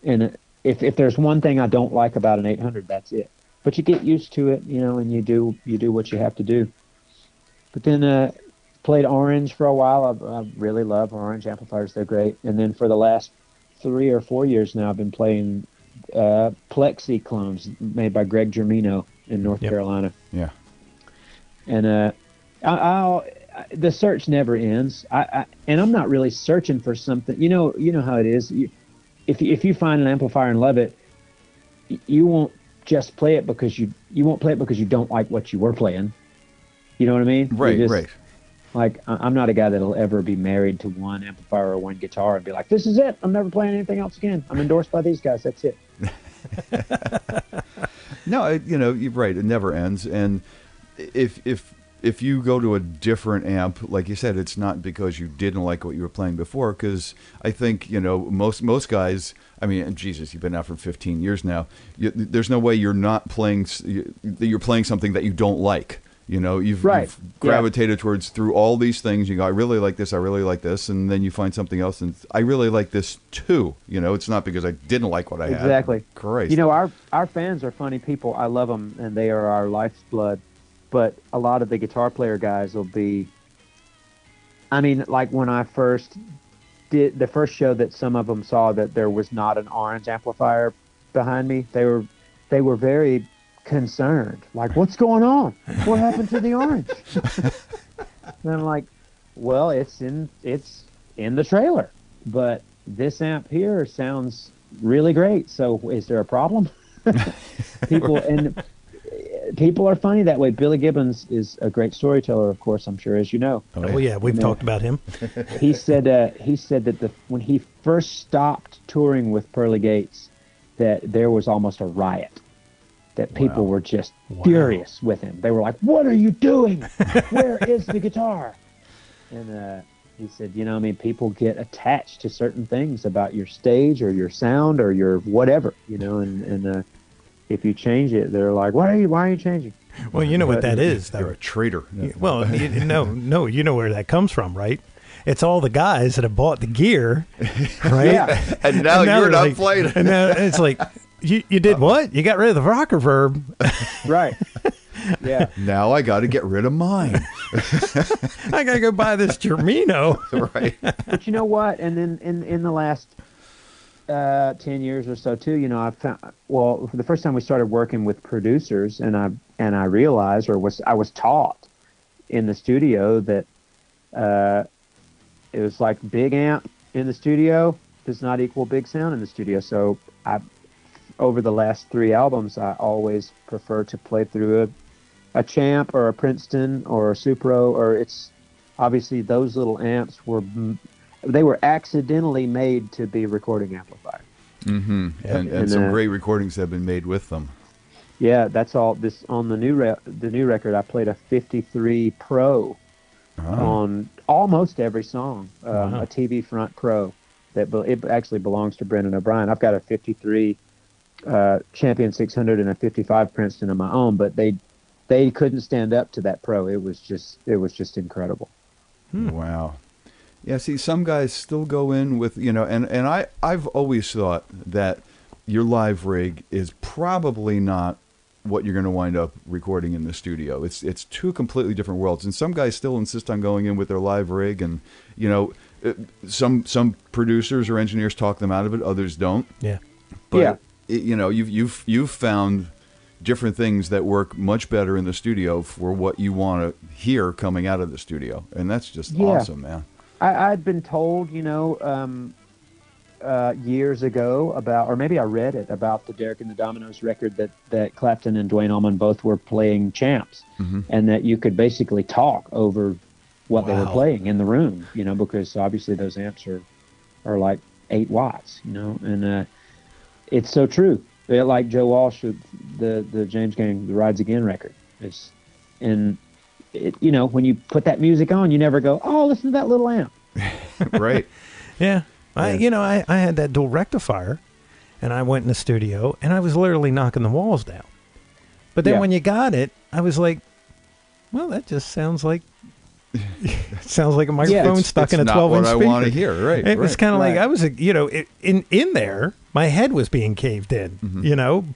And if there's one thing I don't like about an 800, that's it. but you get used to it, and you do what you have to do. But then played Orange for a while. I really love Orange amplifiers; they're great. And then for the last 3 or 4 years now, I've been playing Plexi clones made by Greg Germino in North Carolina. Yeah. And the search never ends. And I'm not really searching for something. You know how it is. If you find an amplifier and love it, you won't just play it because you won't play it because you don't like what you were playing. You know what I mean? Right. Like, I'm not a guy that'll ever be married to one amplifier or one guitar and be like, this is it. I'm never playing anything else again. I'm endorsed by these guys. That's it. No, you're right. It never ends. And if you go to a different amp, like you said, it's not because you didn't like what you were playing before. Because I think most guys. I mean, Jesus, you've been out for 15 years now. There's no way you're not playing. You're playing something that you don't like. You've gravitated towards through all these things. You go, I really like this. I really like this, and then you find something else, and I really like this too. It's not because I didn't like what I had. Exactly. Christ. Our fans are funny people. I love them, and they are our life's-blood. But a lot of the guitar player guys will be. I mean, like when I first did the first show that some of them saw that there was not an Orange amplifier behind me. They were very concerned, like, what's going on? What happened to the Orange? And I'm like, well, it's in the trailer, but this amp here sounds really great. So is there a problem? People are funny that way. Billy Gibbons is a great storyteller, of course, I'm sure, as you know. Oh yeah, we've talked about him. He said that when he first stopped touring with Pearly Gates, that there was almost a riot. That people were just furious with him. They were like, "What are you doing? Where is the guitar?" And he said, people get attached to certain things about your stage or your sound or your whatever, and if you change it, they're like, why are you changing? Well, you know what that is. You're a traitor. Well, no, you know where that comes from, right? It's all the guys that have bought the gear, right? Yeah. And now you're not playing. And now it's like, you did what? You got rid of the rocker verb. Right. Yeah. Now I got to get rid of mine. I got to go buy this Germino. Right. But you know what? And then in the last 10 years or so too, I found, for the first time we started working with producers, and I realized, I was taught in the studio that it was like big amp in the studio does not equal big sound in the studio. So over the last 3 albums, I always prefer to play through a Champ or a Princeton or a Supro, or it's obviously those little amps they were accidentally made to be recording amplifiers. Mm-hmm. And some great recordings have been made with them. Yeah, that's all. This on the new record, I played a 53 Pro on almost every song. A TV Front Pro it actually belongs to Brendan O'Brien. I've got a 53 Champion 600 and a 55 Princeton of my own, but they couldn't stand up to that Pro. It was just incredible. Wow. Yeah, see, some guys still go in with, and I've always thought that your live rig is probably not what you're going to wind up recording in the studio. It's two completely different worlds, and some guys still insist on going in with their live rig, and some producers or engineers talk them out of it, others don't. Yeah, but you've found different things that work much better in the studio for what you want to hear coming out of the studio, and that's just awesome, man. I'd been told, years ago about, or maybe I read it about the Derek and the Dominoes record that Clapton and Duane Allman both were playing Champs, and that you could basically talk over what they were playing in the room, because obviously those amps are like 8 watts, and it's so true. Like Joe Walsh, the James Gang, the Rides Again record, when you put that music on, you never go, oh, listen to that little amp. Right. Yeah. I had that dual rectifier, and I went in the studio, and I was literally knocking the walls down. But then when you got it, I was like, well, that just sounds like a microphone stuck in a 12-inch speaker. It's not what I want to hear, right? It was kind of like I was, in there, my head was being caved in,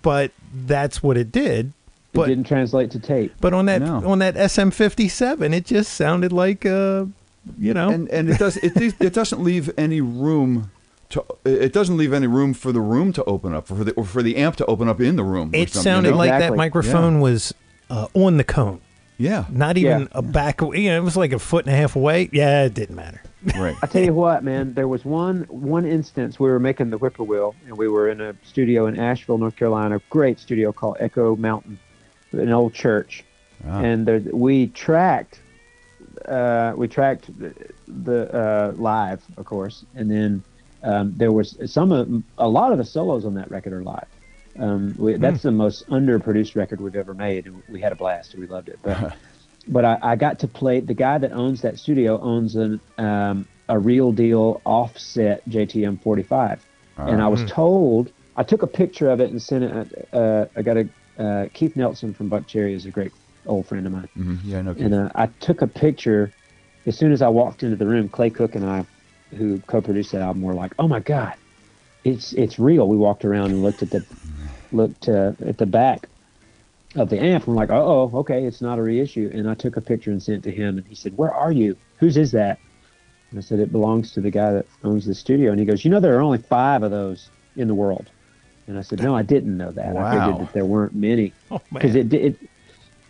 but that's what it did. It didn't translate to tape. But on that SM57, it just sounded like and it doesn't leave any room. It doesn't leave any room for the room to open up, or for the amp to open up in the room. It sounded like that microphone was on the cone. Yeah. Not even a back. It was like a foot and a half away. Yeah, it didn't matter. Right. I tell you what, man. There was one instance we were making the Whippoorwill, and we were in a studio in Asheville, North Carolina. A great studio called Echo Mountain, an old church, and we tracked the live, of course, and then. There was a lot of the solos on that record are live. That's the most underproduced record we've ever made, and we had a blast. We loved it. But I got to play. The guy that owns that studio owns a real deal offset JTM 45, and I was told. I took a picture of it and sent it. I got Keith Nelson from Buck Cherry is a great old friend of mine. Mm-hmm. Yeah, I know Keith. And I took a picture as soon as I walked into the room. Clay Cook and I, who co-produced that album, were like, "Oh my God, it's real." We walked around and looked at the back of the amp. And we're like, "Oh, okay, it's not a reissue." And I took a picture and sent it to him, and he said, "Where are you? Whose is that?" And I said, "It belongs to the guy that owns the studio." And he goes, "There are only 5 of those in the world." And I said, "No, I didn't know that. Wow. I figured that there weren't many, because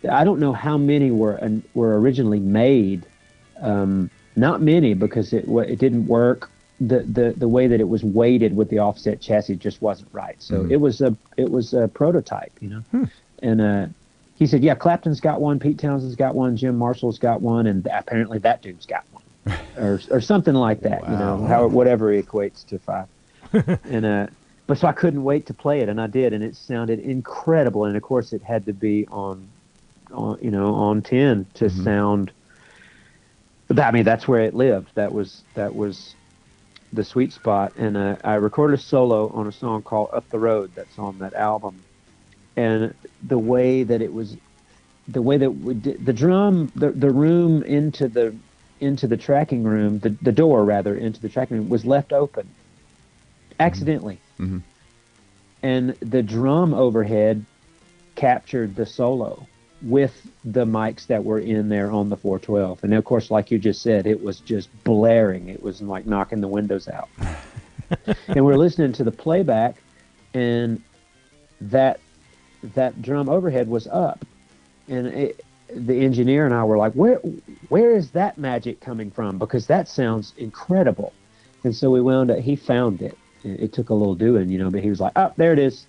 I don't know how many were originally made." Not many, because it didn't work. The way that it was weighted with the offset chassis just wasn't right. So it was a prototype, And he said, "Yeah, Clapton's got one, Pete Townshend's got one, Jim Marshall's got one, and apparently that dude's got one," or something like that. Wow. Whatever equates to 5. And but so I couldn't wait to play it, and I did, and it sounded incredible. And of course, it had to be on 10 to sound. I mean, that's where it lived. That was the sweet spot. And I recorded a solo on a song called "Up the Road" that's on that album. And the way that we did the drum, the room into the tracking room, the door rather into the tracking room was left open accidentally, and the drum overhead captured the solo with the mics that were in there on the 412. And of course, like you just said, it was just blaring. It was like knocking the windows out. And we're listening to the playback, and that drum overhead was up. And the engineer and I were like, where is that magic coming from? Because that sounds incredible. And so we wound up, he found it. It took a little doing, but he was like, "Oh, there it is.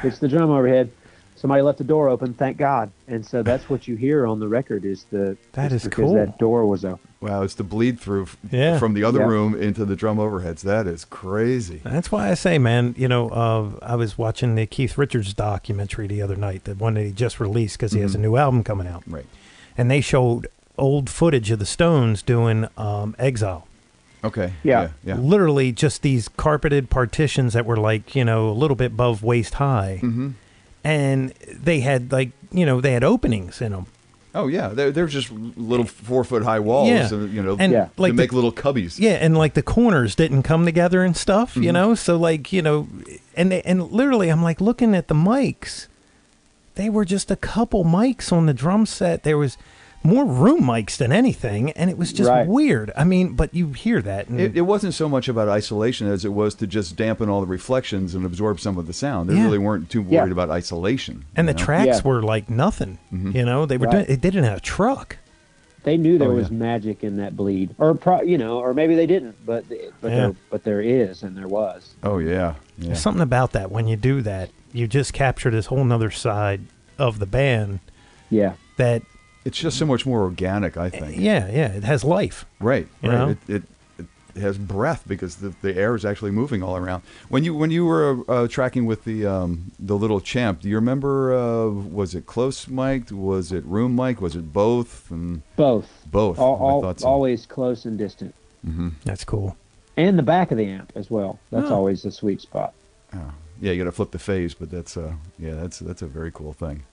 It's the drum overhead. Somebody left the door open, thank God." And so that's what you hear on the record is because cool. That door was open. Wow, it's the bleed through from the other room into the drum overheads. That is crazy. That's why I say, man, I was watching the Keith Richards documentary the other night, the one that he just released because he has a new album coming out. Right. And they showed old footage of the Stones doing Exile. Okay. Yeah. Literally just these carpeted partitions that were like, a little bit above waist high. Mm-hmm. And they had they had openings in them. Oh yeah, they're just little 4-foot high walls, to make little cubbies. Yeah, and like the corners didn't come together and stuff, So and literally, I'm like looking at the mics. They were just a couple mics on the drum set. There was more room mics than anything, and it was just weird. I mean, but you hear that. And it wasn't so much about isolation as it was to just dampen all the reflections and absorb some of the sound. They really weren't too worried about isolation. And the tracks were like nothing. They were doing. They didn't have a truck. They knew there was magic in that bleed, or maybe they didn't, but there is, and there was. Oh yeah. There's something about that when you do that, you just capture this whole nother side of the band. Yeah. That. It's just so much more organic, I think. Yeah, it has life. Right. It has breath because the air is actually moving all around. When you were tracking with the little Champ, do you remember? Was it close mic'd? Was it room mic? Was it both? Both. Both. I thought so. Always close and distant. Mm-hmm. That's cool. And the back of the amp as well. That's always the sweet spot. Oh. Yeah, you got to flip the phase, but that's a very cool thing.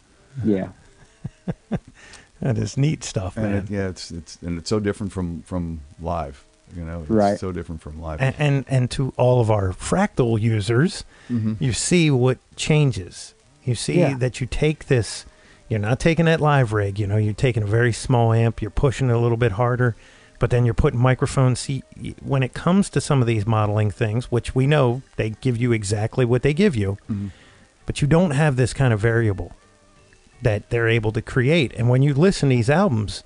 Yeah. That is neat stuff, man. It's so different from live. It's so different from live. And to all of our Fractal users, you see what changes. You see that you take this, You're not taking that live rig. You're taking a very small amp. You're pushing it a little bit harder. But then you're putting microphones. See, when it comes to some of these modeling things, which we know they give you exactly what they give you, but you don't have this kind of variable that they're able to create. And when you listen to these albums,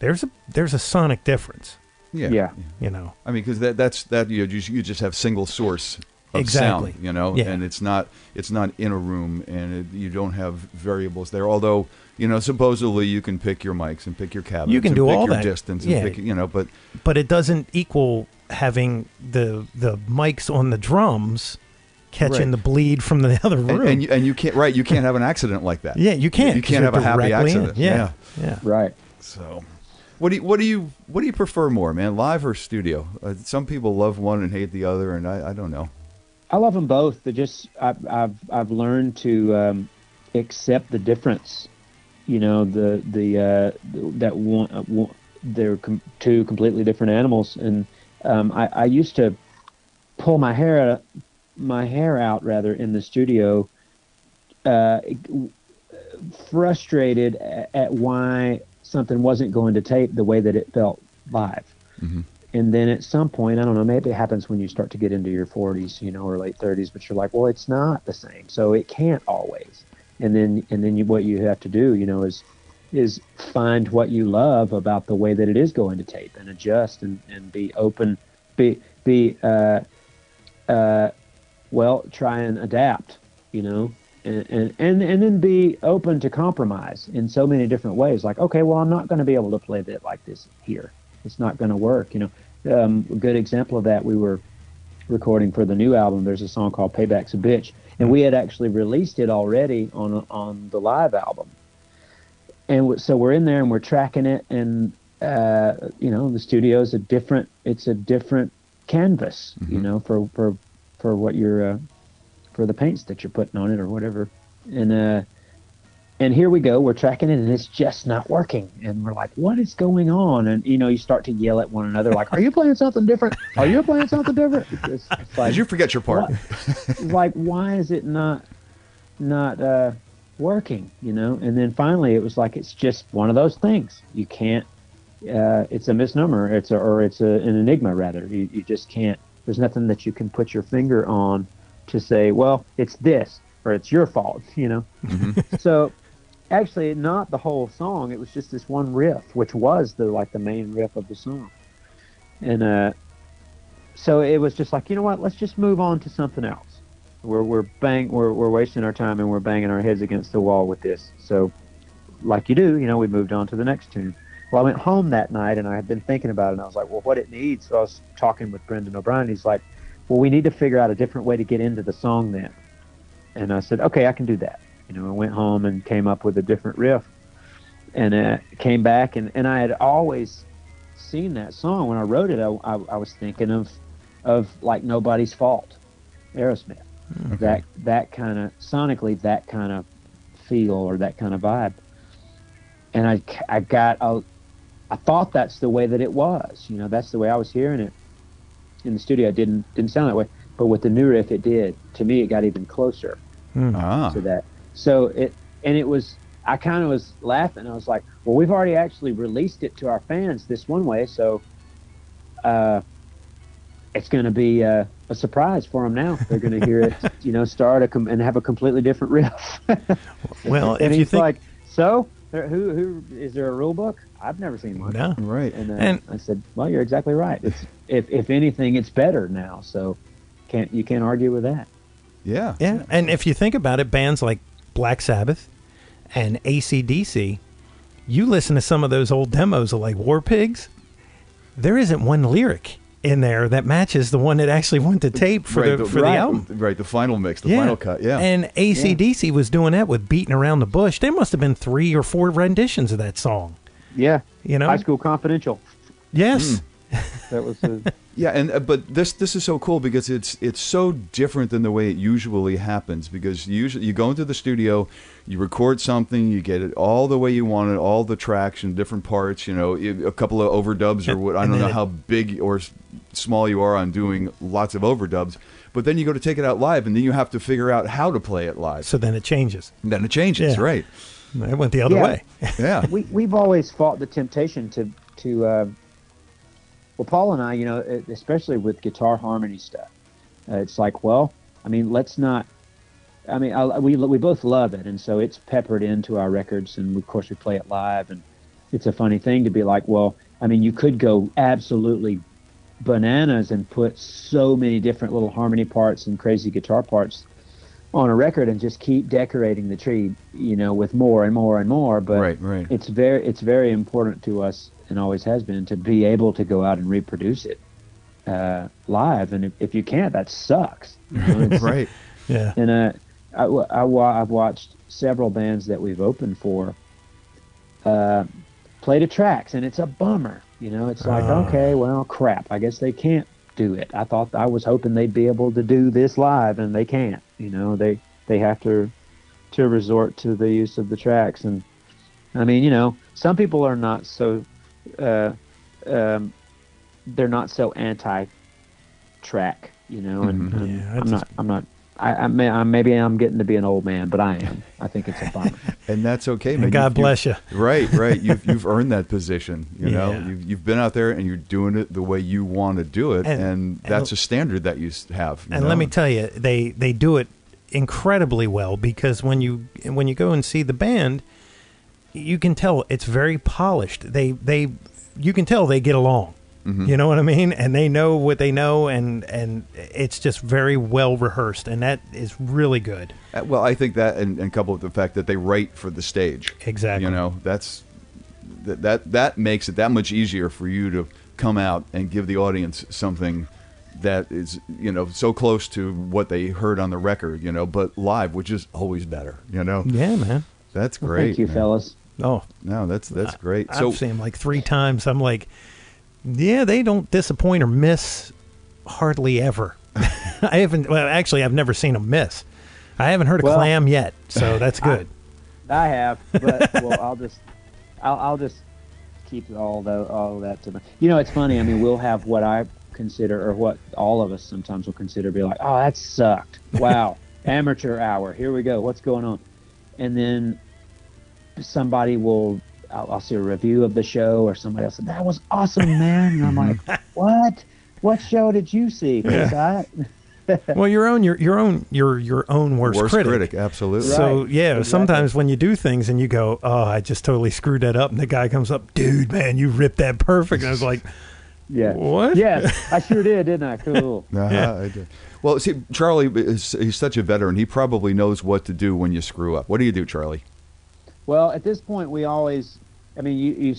there's a sonic difference. Yeah. I mean, because that's you just have single source of Exactly. sound, and it's not in a room, and you don't have variables there. Although, supposedly you can pick your mics and pick your cabinets, you can do pick all your that distance, and pick, but it doesn't equal having the mics on the drums catching the bleed from the other room, and you can't you can't have an accident like that. Yeah, you can't. You can't have a happy accident. Yeah, right. So. What do you prefer more, man? Live or studio? Some people love one and hate the other, and I don't know. I love them both. I've learned to accept the difference. That one they're two completely different animals, and I used to pull my hair out rather in the studio, frustrated at why something wasn't going to tape the way that it felt live. And then at some point, I don't know, maybe it happens when you start to get into your 40s, or late 30s, but you're like, well, it's not the same, so it can't always. And then what you have to do, is find what you love about the way that it is going to tape, and adjust and be open, try and adapt, and then be open to compromise in so many different ways. Like, okay, well, I'm not going to be able to play that like this here. It's not going to work. A good example of that, we were recording for the new album. There's a song called Payback's a Bitch, and we had actually released it already on the live album. And so we're in there and we're tracking it, and the studio is a different canvas, for what you're for the paints that you're putting on it or whatever. And here we go, we're tracking it, and it's just not working. And we're like, what is going on? And, you start to yell at one another, like, are you playing something different? Are you playing something different? It's like, did you forget your part? Like, why is it not working, And then finally it was like, it's just one of those things. You can't, it's a misnomer. It's an enigma, rather. You just can't, there's nothing that you can put your finger on to say, well, it's this, or it's your fault, So actually, not the whole song. It was just this one riff, which was the main riff of the song. And so it was just like, you know what? Let's just move on to something else. We're wasting our time, and we're banging our heads against the wall with this. So, like you do, we moved on to the next tune. Well, I went home that night, and I had been thinking about it, and I was like, well, what it needs. So I was talking with Brendan O'Brien. He's like, well, we need to figure out a different way to get into the song then. And I said, okay, I can do that. I went home and came up with a different riff, and came back, and I had always seen that song. When I wrote it, I was thinking of like Nobody's Fault, Aerosmith. Okay. That kind of, sonically, that kind of feel, or that kind of vibe. And I thought that's the way that it was. That's the way I was hearing it in the studio. It didn't sound that way. But with the new riff, it did. To me, it got even closer to that. So I kind of was laughing. I was like, well, we've already actually released it to our fans this one way, so it's going to be a surprise for them now. They're going to hear it, start and have a completely different riff. Well, and he's like, so who is there a rule book? I've never seen one. No, right. And I said, well, you're exactly right. It's if anything, it's better now. So you can't argue with that. Yeah. Yeah. And if you think about it, bands like Black Sabbath and AC/DC, you listen to some of those old demos of like War Pigs, there isn't one lyric in there that matches the one that actually went to tape for the album. Right, the final mix, the final cut, yeah. And AC/DC was doing that with Beating Around the Bush. There must have been 3 or 4 renditions of that song. Yeah. High School Confidential. Yes. That was yeah, and but this is so cool because it's so different than the way it usually happens, because you go into the studio, you record something, you get it all the way you want it, all the tracks and different parts, a couple of overdubs or what, I don't know how big or small you are on doing lots of overdubs, but then you go to take it out live, and then you have to figure out how to play it live. So then it changes. Right. It went the other way. Yeah. We've always fought the temptation to well, Paul and I, especially with guitar harmony stuff, it's like, well, I mean, let's not. I mean, we both love it, and so it's peppered into our records, and of course we play it live, and it's a funny thing to be like, well, I mean, you could go absolutely bananas and put so many different little harmony parts and crazy guitar parts on a record and just keep decorating the tree, with more and more and more. But right. it's very important to us, and always has been, to be able to go out and reproduce it live. And if you can't, that sucks. Right. Yeah. And I've watched several bands that we've opened for play to tracks, and it's a bummer. It's like, okay, well, crap. I guess they can't do it. I was hoping they'd be able to do this live, and they can't. They have to resort to the use of the tracks. And I mean, some people are not so they're not so anti-track, and maybe I'm getting to be an old man, but I am. I think it's a bummer. And that's okay, man. And God bless you. Right. You've earned that position. You've been out there and you're doing it the way you want to do it, and that's a standard that you have. Let me tell you, they do it incredibly well, because when you go and see the band, you can tell it's very polished. You can tell they get along. Mm-hmm. You know what I mean? And they know what they know, and it's just very well rehearsed, and that is really good. Well, I think that, and coupled with the fact that they write for the stage. Exactly. That makes it that much easier for you to come out and give the audience something that is, so close to what they heard on the record, but live, which is always better, Yeah, man. That's great. Well, thank you, fellas. Oh, no, that's great. I've seen them like 3 times. I'm like, yeah, they don't disappoint or miss hardly ever. I've never seen them miss. I haven't heard a clam yet, so that's good. I have, but I'll just keep all that to me. It's funny. I mean, we'll have what I consider, or what all of us sometimes will consider, be like, oh, that sucked. Wow, amateur hour. Here we go. What's going on? And then somebody will. I'll see a review of the show, or somebody else said, that was awesome, man. And I'm like, what? What show did you see? Well, your own worst critic. Absolutely. So sometimes when you do things and you go, oh, I just totally screwed that up, and the guy comes up, dude, man, you ripped that perfect. And I was like, yeah, what? Yes, I sure didn't I? Cool. I did. Well, see, Charlie he's such a veteran. He probably knows what to do when you screw up. What do you do, Charlie? Well, at this point, we always. I mean,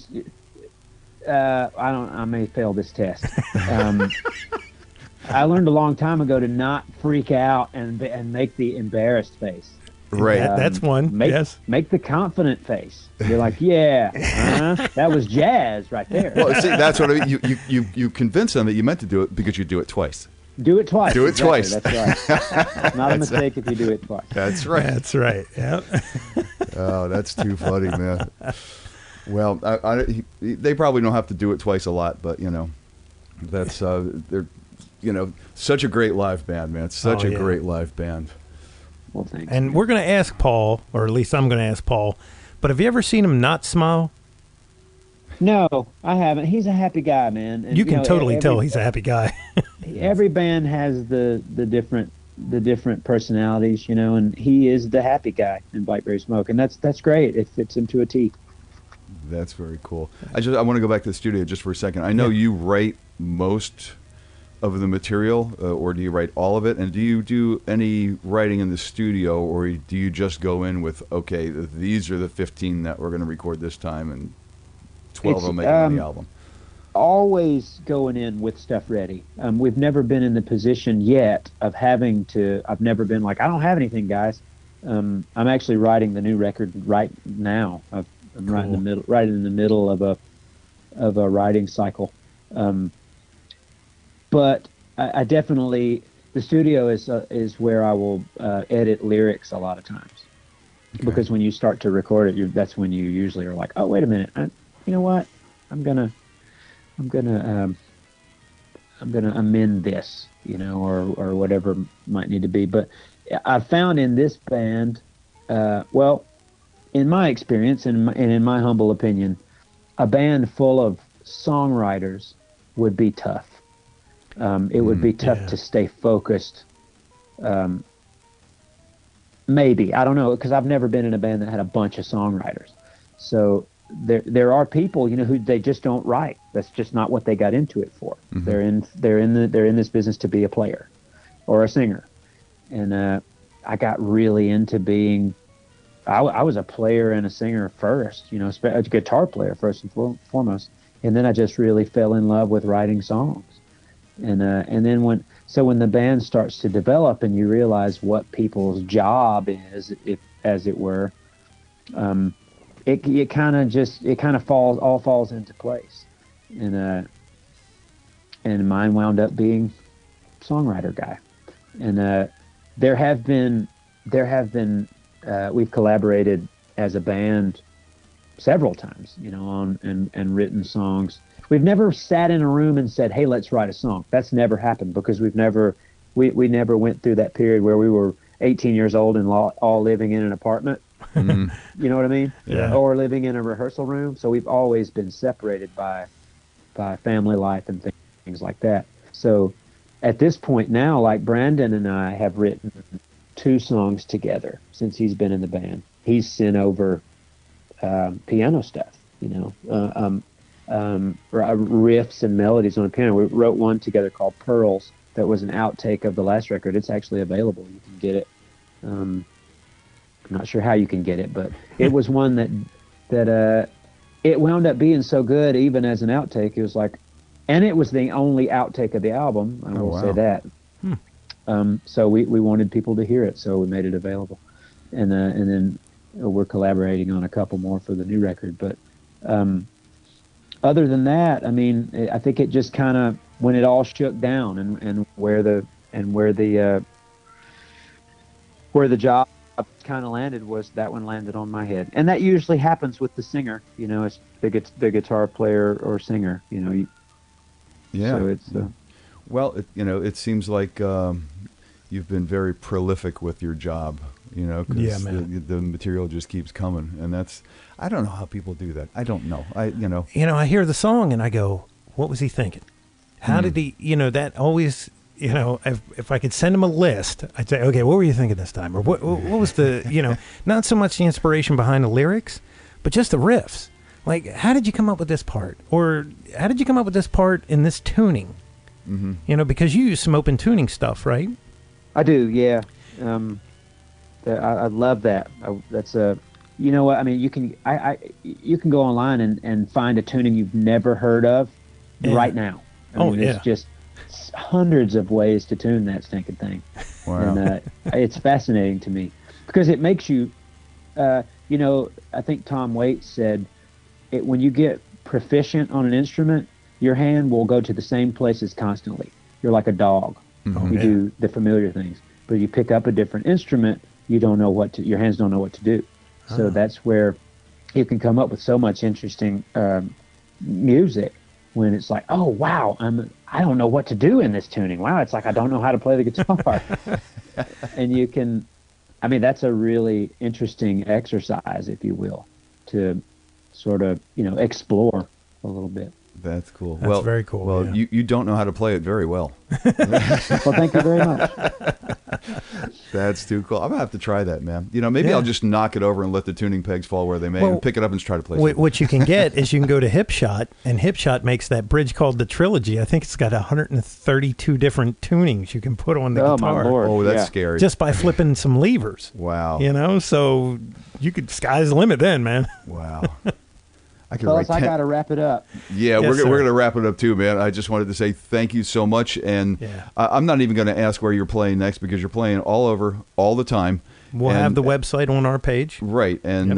I may fail this test. I learned a long time ago to not freak out and make the embarrassed face. Right. That's one. Make the confident face. You're like, that was jazz right there. Well, see, that's what I mean. You convinced them that you meant to do it because you do it twice. Do it twice. Do it twice. That's right. It's not a mistake if you do it twice. That's right. That's right. Yeah. Oh, that's too funny, man. Well, they probably don't have to do it twice a lot, but that's they're such a great live band, man. Such a great live band. Well, thanks. And we're going to ask Paul, or at least I'm going to ask Paul, but have you ever seen him not smile? No, I haven't. He's a happy guy, man. And, you can totally tell he's a happy guy. Every band has the different personalities, and he is the happy guy in Blackberry Smoke, and that's great. It fits him to a T. That's very cool. I want to go back to the studio just for a second. I know you write most of the material, or do you write all of it? And do you do any writing in the studio, or do you just go in with, okay, these are the 15 that we're going to record this time, and 12 of them make it on the album? Always going in with stuff ready. We've never been in the position yet of having to. I've never been like, I don't have anything, guys. I'm actually writing the new record right now. I'm cool. right in the middle of a writing cycle. But I definitely, the studio is where I will edit lyrics a lot of times, because when you start to record it, that's when you usually are like, oh, wait a minute, you know what, I'm gonna amend this, or whatever might need to be. But I found in this band, in my experience and in my humble opinion, a band full of songwriters would be tough. It would be tough to stay focused. Maybe, I don't know, because I've never been in a band that had a bunch of songwriters. So there are people, who they just don't write. That's just not what they got into it for. Mm-hmm. They're in this business to be a player or a singer. And I got really into being. I was a player and a singer first, a guitar player first and foremost, and then I just really fell in love with writing songs. And then when the band starts to develop and you realize what people's job is, as it were, it kind of falls into place. And mine wound up being songwriter guy. And we've collaborated as a band several times, on and written songs. We've never sat in a room and said, "Hey, let's write a song." That's never happened because we never went through that period where we were 18 years old and all living in an apartment. Mm-hmm. You know what I mean? Yeah. Or living in a rehearsal room. So we've always been separated by family life and things like that. So at this point now, like Brandon and I have written 2 songs together since he's been in the band. He's sent over piano stuff, riffs and melodies on a piano. We wrote one together called Pearls that was an outtake of the last record. It's actually available. You can get it. I'm not sure how you can get it, but it was one that it wound up being so good even as an outtake. It was like, and it was the only outtake of the album. I will say that. So we wanted people to hear it, so we made it available. And then we're collaborating on a couple more for the new record. But other than that, I mean, I think it just kind of, when it all shook down and where the job kind of landed was that one landed on my head. And that usually happens with the singer, it's the guitar player or singer, Yeah. So it's well, it seems like you've been very prolific with your job, because the material just keeps coming, and I don't know how people do that. I don't know. I hear the song and I go, what was he thinking? How did he, that always, if I could send him a list, I'd say, okay, what were you thinking this time? Or what was the, not so much the inspiration behind the lyrics, but just the riffs. Like, how did you come up with this part? Or how did you come up with this part in this tuning? Mm-hmm. Because you use some open tuning stuff, right? I do, yeah. I love that. That's a, what I mean. You can go online and find a tuning you've never heard of right now. I mean, it's just hundreds of ways to tune that stinking thing. Wow. And it's fascinating to me because it makes you, I think Tom Waits said, when you get proficient on an instrument, your hand will go to the same places constantly. You're like a dog. Mm-hmm. You do the familiar things. But you pick up a different instrument, your hands don't know what to do. So that's where you can come up with so much interesting music when it's like, oh, wow, I don't know what to do in this tuning. Wow, it's like I don't know how to play the guitar. And you can, that's a really interesting exercise, if you will, to sort of, explore a little bit. That's cool. That's very cool. Well, yeah. you don't know how to play it very well. Well, thank you very much. That's too cool. I'm going to have to try that, man. Maybe I'll just knock it over and let the tuning pegs fall where they may and pick it up and try to play something. What you can get is you can go to Hipshot, and Hipshot makes that bridge called the Trilogy. I think it's got 132 different tunings you can put on the guitar. My Lord. Oh, that's scary. Just by flipping some levers. Wow. So you could, sky's the limit then, man. Wow. I got to wrap it up. Yeah, we're going to wrap it up too, man. I just wanted to say thank you so much. And I'm not even going to ask where you're playing next because you're playing all over all the time. We'll have the website on our page. Right. And,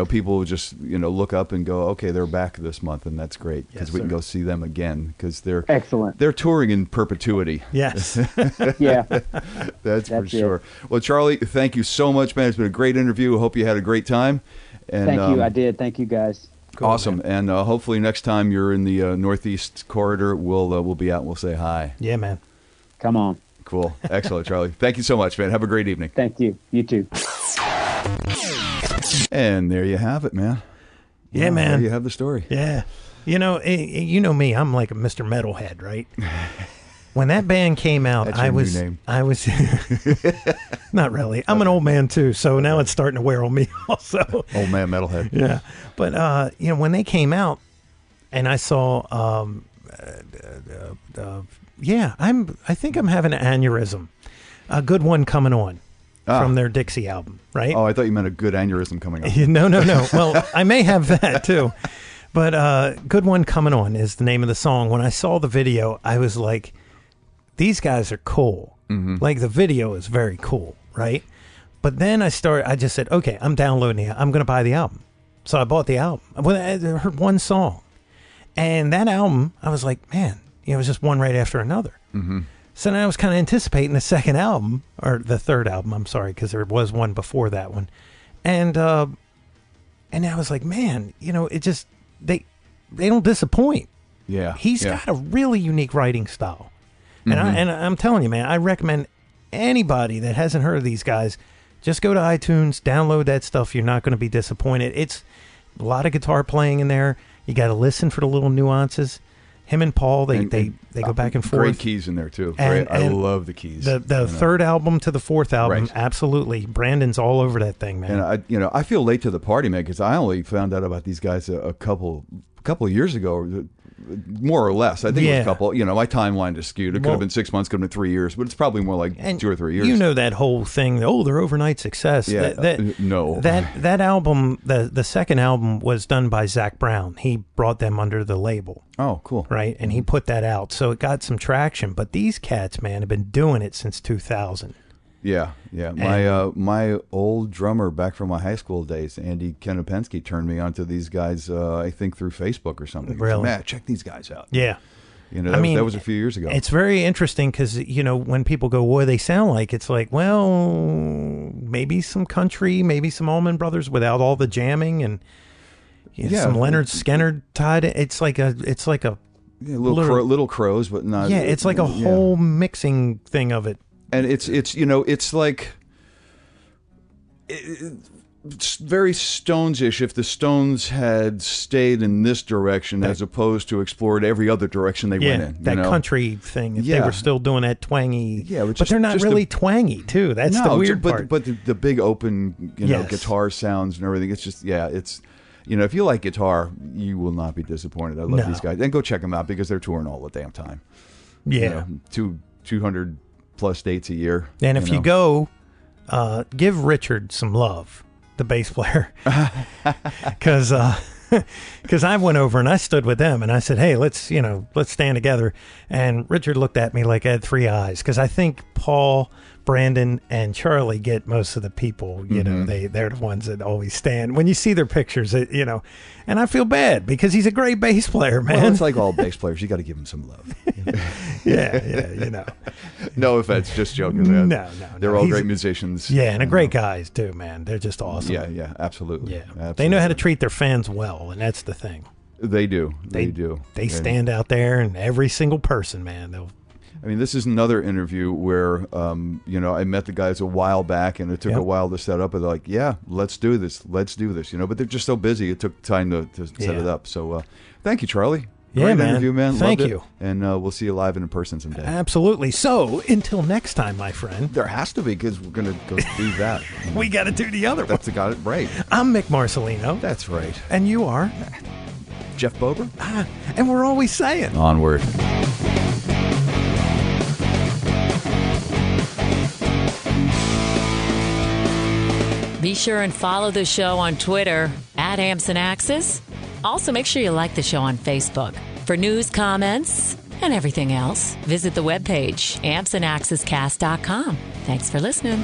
people will just, look up and go, okay, they're back this month. And that's great because we can go see them again because they're excellent. They're touring in perpetuity. Yes. Yeah. That's for sure. Well, Charlie, thank you so much, man. It's been a great interview. I hope you had a great time. And, thank you. I did. Thank you, guys. Cool, awesome. Man. And hopefully next time you're in the Northeast corridor, we'll be out and we'll say hi. Yeah, man. Come on. Cool. Excellent, Charlie. Thank you so much, man. Have a great evening. Thank you. You too. And there you have it, man. Yeah, Wow, man. There you have the story. Yeah. You know me. I'm like a Mr. Metalhead, right? When that band came out, That's your new name. I was not really. I'm an old man too, so now it's starting to wear on me also. Old man metalhead. Yeah, but when they came out, and I saw, I think I'm having an aneurysm. A good one coming on from their Dixie album, right? Oh, I thought you meant a good aneurysm coming up. No. Well, I may have that too. But Good One Coming On is the name of the song. When I saw the video, I was like, these guys are cool. Mm-hmm. Like, the video is very cool, right? But then I just said, okay, I'm downloading it. I'm going to buy the album. So I bought the album. I heard one song. And that album, I was like, man, it was just one right after another. Mm-hmm. So then I was kind of anticipating the second album, or the third album, I'm sorry, because there was one before that one. And I was like, man, it just... They don't disappoint. Yeah, he's got a really unique writing style, and I'm telling you, man, I recommend anybody that hasn't heard of these guys, just go to iTunes, download that stuff. You're not going to be disappointed. It's a lot of guitar playing in there. You got to listen for the little nuances. Him and Paul, they go back and forth. Great keys in there too. I love the keys. The third album to the fourth album, absolutely. Brandon's all over that thing, man. And I feel late to the party, man, because I only found out about these guys a couple of years ago, more or less. I think it was a couple. My timeline is skewed. It could have been 6 months, could have been 3 years, but it's probably more like 2 or 3 years. You know that whole thing. Oh, they're overnight success. Yeah, no. That album, the second album, was done by Zach Brown. He brought them under the label. Oh, cool. Right, and he put that out, so it got some traction. But these cats, man, have been doing it since 2000. Yeah. My old drummer back from my high school days, Andy Konopensky, turned me onto these guys. I think through Facebook or something. Really? Man, check these guys out. Yeah. That was a few years ago. It's very interesting because when people go, "What do they sound like?" It's like, well, maybe some country, maybe some Allman Brothers without all the jamming and some Leonard Skinner tied. It's like a little Crows, but not. Yeah, it's like a whole mixing thing of it. And it's like it's very Stones-ish if the Stones had stayed in this direction as opposed to explored every other direction they went in. That country thing. If they were still doing that twangy. Yeah, but they're not really twangy, too. That's the weird part. But the big open guitar sounds and everything, it's just, it's... if you like guitar, you will not be disappointed. I love these guys. And go check them out because they're touring all the damn time. Yeah. 200 plus dates a year. And if you go, give Richard some love, the bass player. Because I went over and I stood with them and I said, hey, let's stand together. And Richard looked at me like I had three eyes because I think Paul, Brandon, and Charlie get most of the people. They're the ones that always stand when you see their pictures. And I feel bad because he's a great bass player, man. Well, it's like all bass players; you got to give them some love. Yeah. No offense, just joking, man. No. They're all great musicians. Yeah, and great guys too, man. They're just awesome. Yeah, absolutely. Yeah, absolutely. They know how to treat their fans well, and that's the thing. They do. They do. They stand out there, and every single person, man. This is another interview where, I met the guys a while back, and it took a while to set up. And they're like, "Yeah, let's do this. But they're just so busy. It took time to set it up. So, thank you, Charlie. Great interview, man. Thank Loved you. It. And we'll see you live and in person someday. Absolutely. So, until next time, my friend. There has to be because we're going to go do that. We got to do the other one. Got it right. I'm Mick Marcelino. That's right. And you are? Jeff Bober. And we're always saying. Onward. Be sure and follow the show on Twitter @Amps and Axes. Also, make sure you like the show on Facebook. For news, comments, and everything else, visit the webpage ampsandaxescast.com. Thanks for listening.